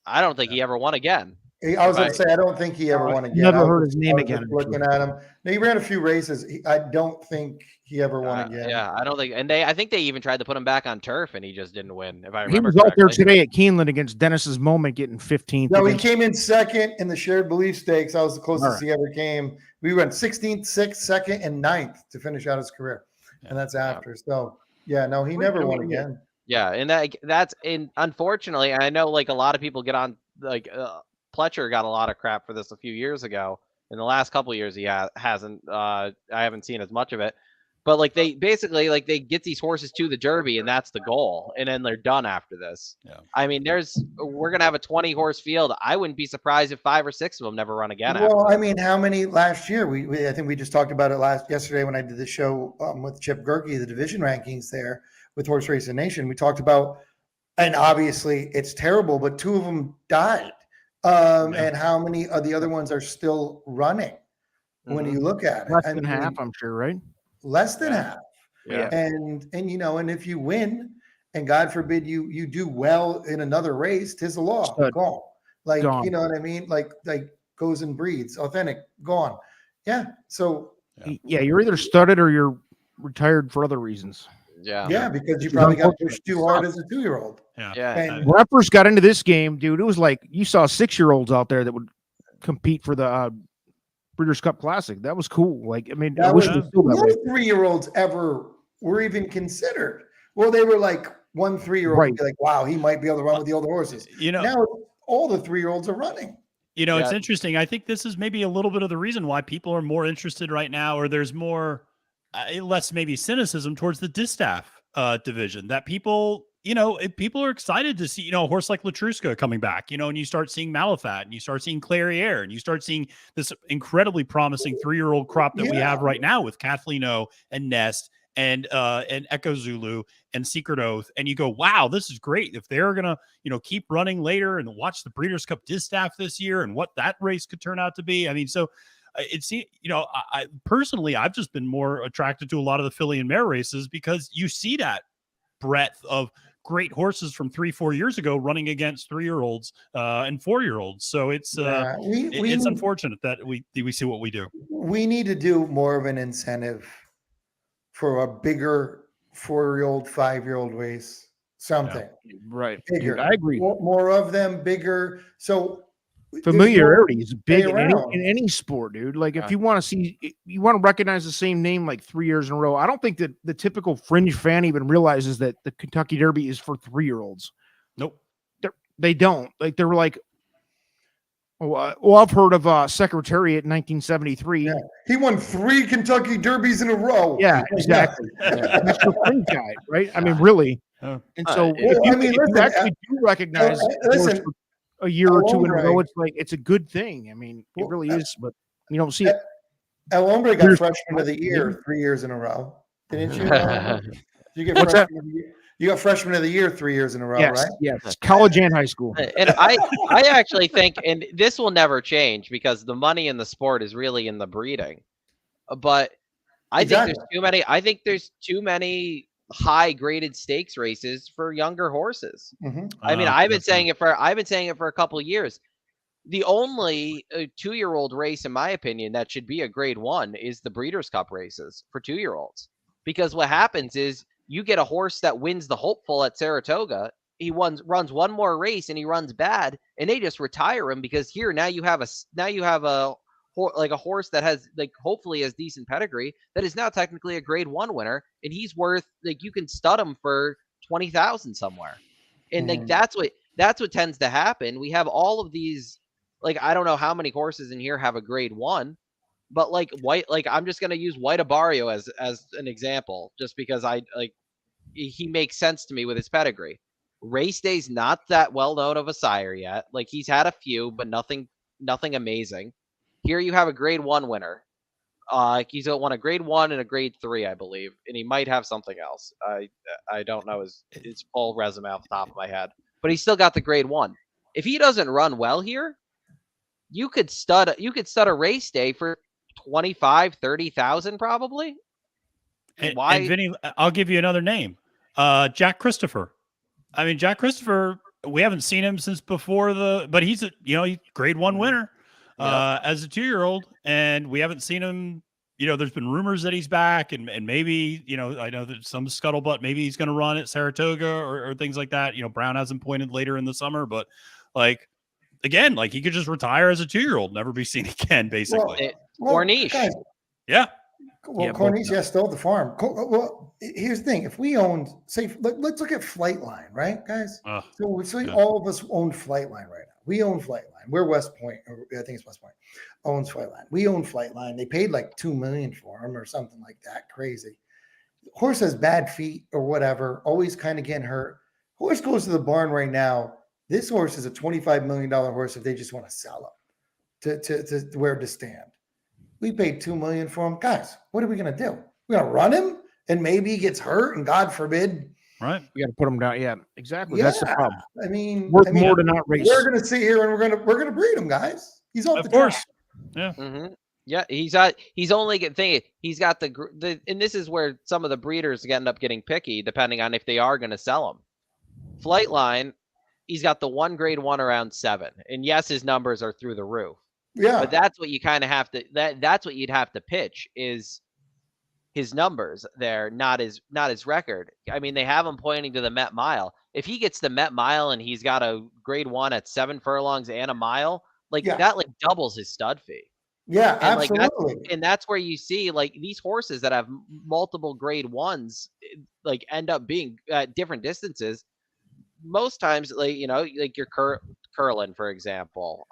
I don't think he ever won again. I was going to say, I don't think he ever won again. Never heard his name again. Looking at him, he ran a few races. I don't think he ever won again. Yeah, I don't think. And I think they even tried to put him back on turf, and he just didn't win. If I remember, he was out there today at Keeneland against Dennis's Moment, getting 15th. No, he came in second in the shared belief stakes. I was the closest he ever came. We went 16th, 6th, 2nd, and 9th to finish out his career, and that's after. So yeah, no, he never won again. Yeah, and that's unfortunately, I know like a lot of people get on like. Pletcher got a lot of crap for this a few years ago. In the last couple of years, he hasn't. I haven't seen as much of it. But like they basically they get these horses to the Derby, and that's the goal, and then they're done after this. Yeah. I mean, we're gonna have a 20 horse field. I wouldn't be surprised if 5 or 6 of them never run again. Well, I mean, how many last year? I think we just talked about it yesterday when I did the show with Chip Gerke, the division rankings there with Horse Racing Nation. We talked about, and obviously it's terrible, but 2 of them died. And how many of the other ones are still running when you look at it? Less than half, I'm sure, right? Less than half. Yeah. And and if you win, and God forbid you do well in another race, 'tis the law. Gone. Like Gone. You know what I mean? Like goes and breeds. Authentic, gone. Yeah. So you're either studded or you're retired for other reasons. Yeah, because you probably got pushed too hard as a 2-year-old. Yeah. And when I first got into this game, dude, it was like you saw 6-year-olds out there that would compete for the Breeders' Cup Classic. That was cool. Like, I mean, I wish we still that way. 3-year-olds ever were even considered. Well, they were like 1 3-year-old would be like, wow, he might be able to run with the older horses. Now all the 3-year-olds are running. It's interesting. I think this is maybe a little bit of the reason why people are more interested right now, or there's more less maybe cynicism towards the distaff division, that people are excited to see, a horse like Latruska coming back, and you start seeing Malafat, and you start seeing Clairiere, and you start seeing this incredibly promising 3-year-old crop that we have right now with Kathleen O and Nest and Echo Zulu and Secret Oath. And you go, wow, this is great. If they're going to, keep running later and watch the Breeders' Cup distaff this year and what that race could turn out to be. I mean, so it's, I personally, I've just been more attracted to a lot of the filly and mare races because you see that breadth of great horses from 3-4 years ago running against 3-year-olds and 4-year-olds. So it's it's unfortunate that we see what we do. We need to do more of an incentive for a bigger 4-year-old, 5-year-old race. Something right? Bigger. Dude, I agree. More of them, bigger. So familiarity is big in any sport, dude. Like if you want to recognize the same name like 3 years in a row. I don't think that the typical fringe fan even realizes that the Kentucky Derby is for 3-year-olds. Nope. They don't. Like they're like, well, I've heard of Secretariat in 1973. Yeah. He won 3 Kentucky Derbies in a row. Yeah, exactly. That's your fringe guy, right? I mean, really. And so if you actually do recognize a year or 2 in a row, it's like it's a good thing. I mean, it really is, but you don't see it. El Hombre got freshman of the year 3 years in a row, didn't you? You get What's that? You got freshman of the year 3 years in a row, right? Yes, college and high school. And I actually think, and this will never change because the money in the sport is really in the breeding. But I think there's too many. I think there's too many high graded stakes races for younger horses. Mm-hmm. I mean, I've been saying it for a couple of years. The only 2-year-old race, in my opinion, that should be a grade 1 is the Breeders' Cup races for 2-year-olds. Because what happens is you get a horse that wins the Hopeful at Saratoga. He runs one more race and he runs bad, and they just retire him because now you have a horse that has hopefully has decent pedigree that is now technically a grade 1 winner, and he's worth you can stud him for 20,000 somewhere. And like that's what tends to happen. We have all of these, like, I don't know how many horses in here have a grade 1, but like I'm just going to use White Abario as an example, just because he makes sense to me with his pedigree. Race Day's not that well known of a sire yet. Like, he's had a few, but nothing amazing. Here you have a grade 1 winner. He's won a grade 1 and a grade 3, I believe, and he might have something else. I don't know his full resume off the top of my head, but he's still got the grade 1. If he doesn't run well here, you could stud a Race Day for 25, 30,000 probably. And Vinny, I'll give you another name. Jack Christopher. I mean, Jack Christopher, we haven't seen him since before but he's he's grade 1 winner as a 2-year-old, and we haven't seen him. There's been rumors that he's back, and maybe, I know there's some scuttlebutt, maybe he's going to run at Saratoga or things like that. Brown hasn't pointed later in the summer, but like, again, like, he could just retire as a 2-year-old, never be seen again, basically. Or niche. Guys, yeah. Well, Corniche still at the farm. Well, here's the thing: if we owned, say, let's look at Flightline, right, guys? All of us own Flightline right now. We own Flightline. We're West Point, or I think it's West Point, owns Flightline. We own Flightline. They paid like $2 million for him or something like that. Crazy. Horse has bad feet or whatever. Always kind of getting hurt. Horse goes to the barn right now. This horse is a $25 million horse if they just want to sell him to where to stand. We paid $2 million for him. Guys, what are we going to do? We're going to run him and maybe he gets hurt and God forbid. Right. We got to put him down. Yeah, exactly. Yeah. That's the problem. I mean, more to not race. We're going to sit here and we're going to breed him, guys. He's off the course. Track. Yeah. Mm-hmm. Yeah. He's only getting, he's got the, and this is where some of the breeders end up getting picky depending on if they are going to sell him. Flightline, he's got the 1 grade 1 around 7. And yes, his numbers are through the roof. Yeah, but that's what you kind of have to. That's what you'd have to pitch is his numbers there, not his record. I mean, they have him pointing to the Met Mile. If he gets the Met Mile and he's got a grade 1 at 7 furlongs and a mile, that like doubles his stud fee. Yeah, and absolutely. And that's where you see like these horses that have multiple grade 1s, like end up being at different distances. Most times, like your Curlin, for example,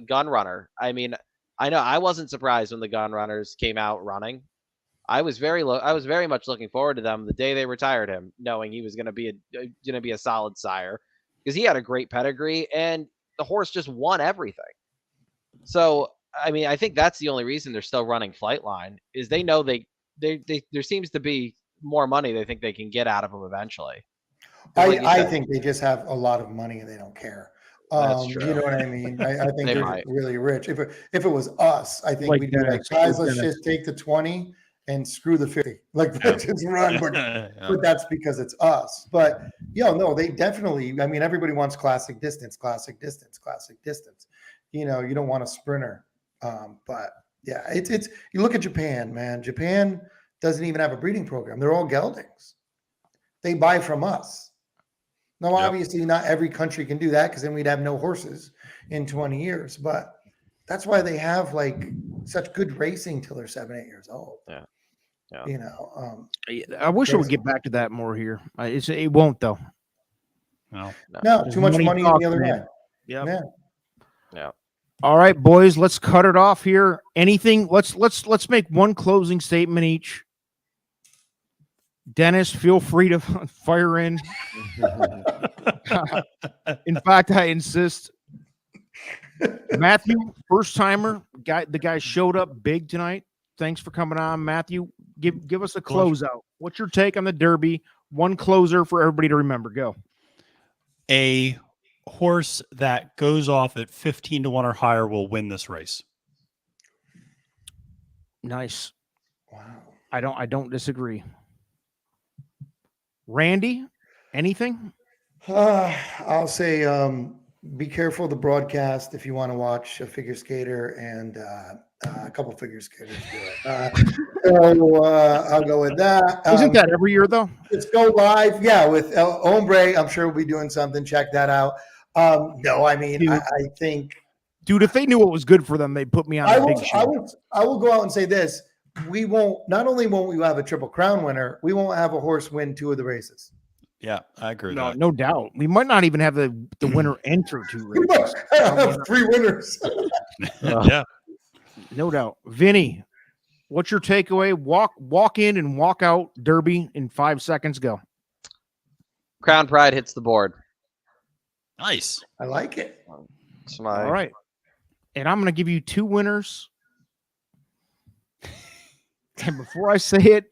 Gun Runner. I mean, I know I wasn't surprised when the Gun Runners came out running. I was very much looking forward to them the day they retired him, knowing he was going to be a solid sire because he had a great pedigree and the horse just won everything. So, I mean, I think that's the only reason they're still running Flightline is they know they there seems to be more money they think they can get out of him eventually. I think they just have a lot of money and they don't care. That's true. You know what I mean? I think they're really rich. If it was us, I think Like we'd be like, guys, let's just take the 20 and screw the 50. Like, let's just run. But that's because it's us. But, no, they definitely, I mean, everybody wants classic distance. You don't want a sprinter. But, yeah, it's you look at Japan, man. Japan doesn't even have a breeding program. They're all geldings. They buy from us. Now, obviously, not every country can do that because then we'd have no horses in 20 years. But that's why they have like such good racing till they're 7, 8 years old. Yeah. I wish it would get back to that more here. It won't though. No, too much money on the other end. Yeah. Yeah. All right, boys, let's cut it off here. Anything? Let's make one closing statement each. Dennis, feel free to fire in. In fact, I insist. Matthew, first timer, the guy showed up big tonight. Thanks for coming on, Matthew. Give us a closeout. What's your take on the Derby? One closer for everybody to remember. Go. A horse that goes off at 15 to 1 or higher will win this race. Nice. Wow. I don't disagree. Randy, anything? I'll say be careful of the broadcast if you want to watch a figure skater and a couple figure skaters do it. So I'll go with that. Isn't that every year though? Let's go live. Yeah, with Hombre. I'm sure we'll be doing something. Check that out. No, I mean, dude, I think. Dude, if they knew what was good for them, they'd put me on a big show. I will go out and say this. We won't, not only won't we have a Triple Crown winner, we won't have a horse win 2 of the races. Yeah, I agree with No, that. no doubt. We might not even have the winner enter two We races. have 3 winners. Yeah. No doubt. Vinny, what's your takeaway? Walk in and walk out Derby in 5 seconds. Go. Crown Pride hits the board. Nice. I like it. It's my All right. And I'm going to give you 2 winners. And before I say it,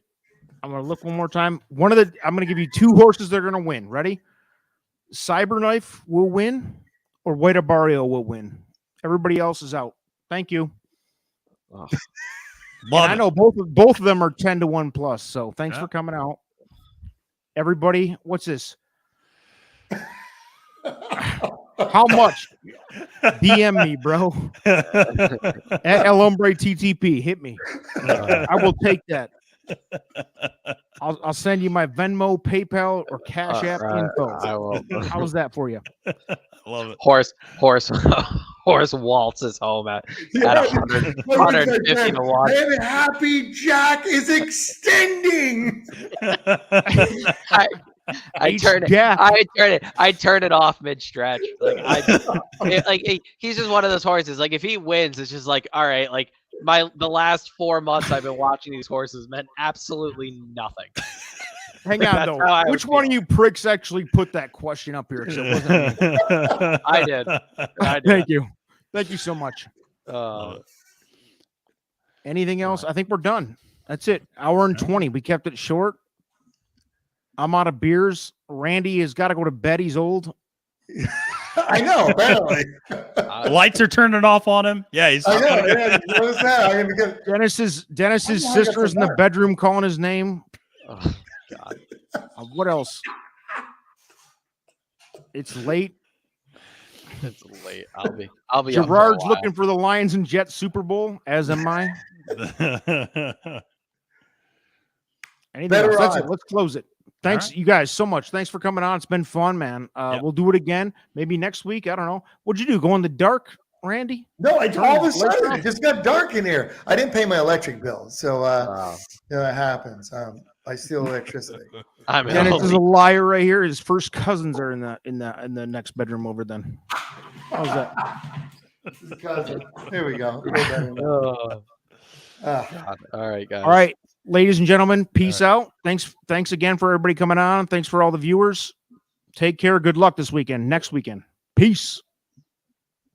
I'm going to look one more time. I'm going to give you 2 horses that are going to win. Ready? Cyberknife will win or White Barrio will win. Everybody else is out. Thank you. Oh. Love I it. know both of them are 10-1 plus. So thanks Yeah. for coming out. Everybody, what's this? How much? DM me, bro. At El Hombre TTP. Hit me. I will take that. I'll send you my Venmo, PayPal, or Cash App info. I will. How's that for you? Love it. Horse waltzes home at 100, 150 to 1. And Happy Jack is extending. I turn it off mid stretch. He's just one of those horses. Like if he wins, it's just like, all right, like the last 4 months I've been watching these horses meant absolutely nothing. Hang on, though. Which one of you pricks actually put that question up here? 'Cause it wasn't me. I did. Thank you. Thank you so much. Love it. Anything else? I think we're done. That's it. Hour and 20. We kept it short. I'm out of beers. Randy has got to go to bed. He's old. I know, apparently. The lights are turning off on him. Yeah, he's. I know. Yeah, what is that? I'm gonna get. Dennis's I know, I got sister is some in the better. bedroom calling his name. Oh, God. What else? It's late. It's late. I'll be up for a Gerard's while. looking for the Lions and Jets Super Bowl, as am I. Anything Better else? That's on. it. Let's close it. Thanks, you guys, so much. Thanks for coming on. It's been fun, man. Yep. We'll do it again. Maybe next week. I don't know. What'd you do? Go in the dark, Randy? No, all of a Turn the lights sudden off. it just got dark in here. I didn't pay my electric bill, so Wow. it happens. I steal electricity. I'm Dennis is a only- liar right here. His first cousins are in the next bedroom over. Then how's that? Here we go. Oh, Ah. God. All right, guys. All right, ladies and gentlemen, peace out. Thanks again for everybody coming on. Thanks for all the viewers. Take care. Good luck this weekend. Next weekend. Peace.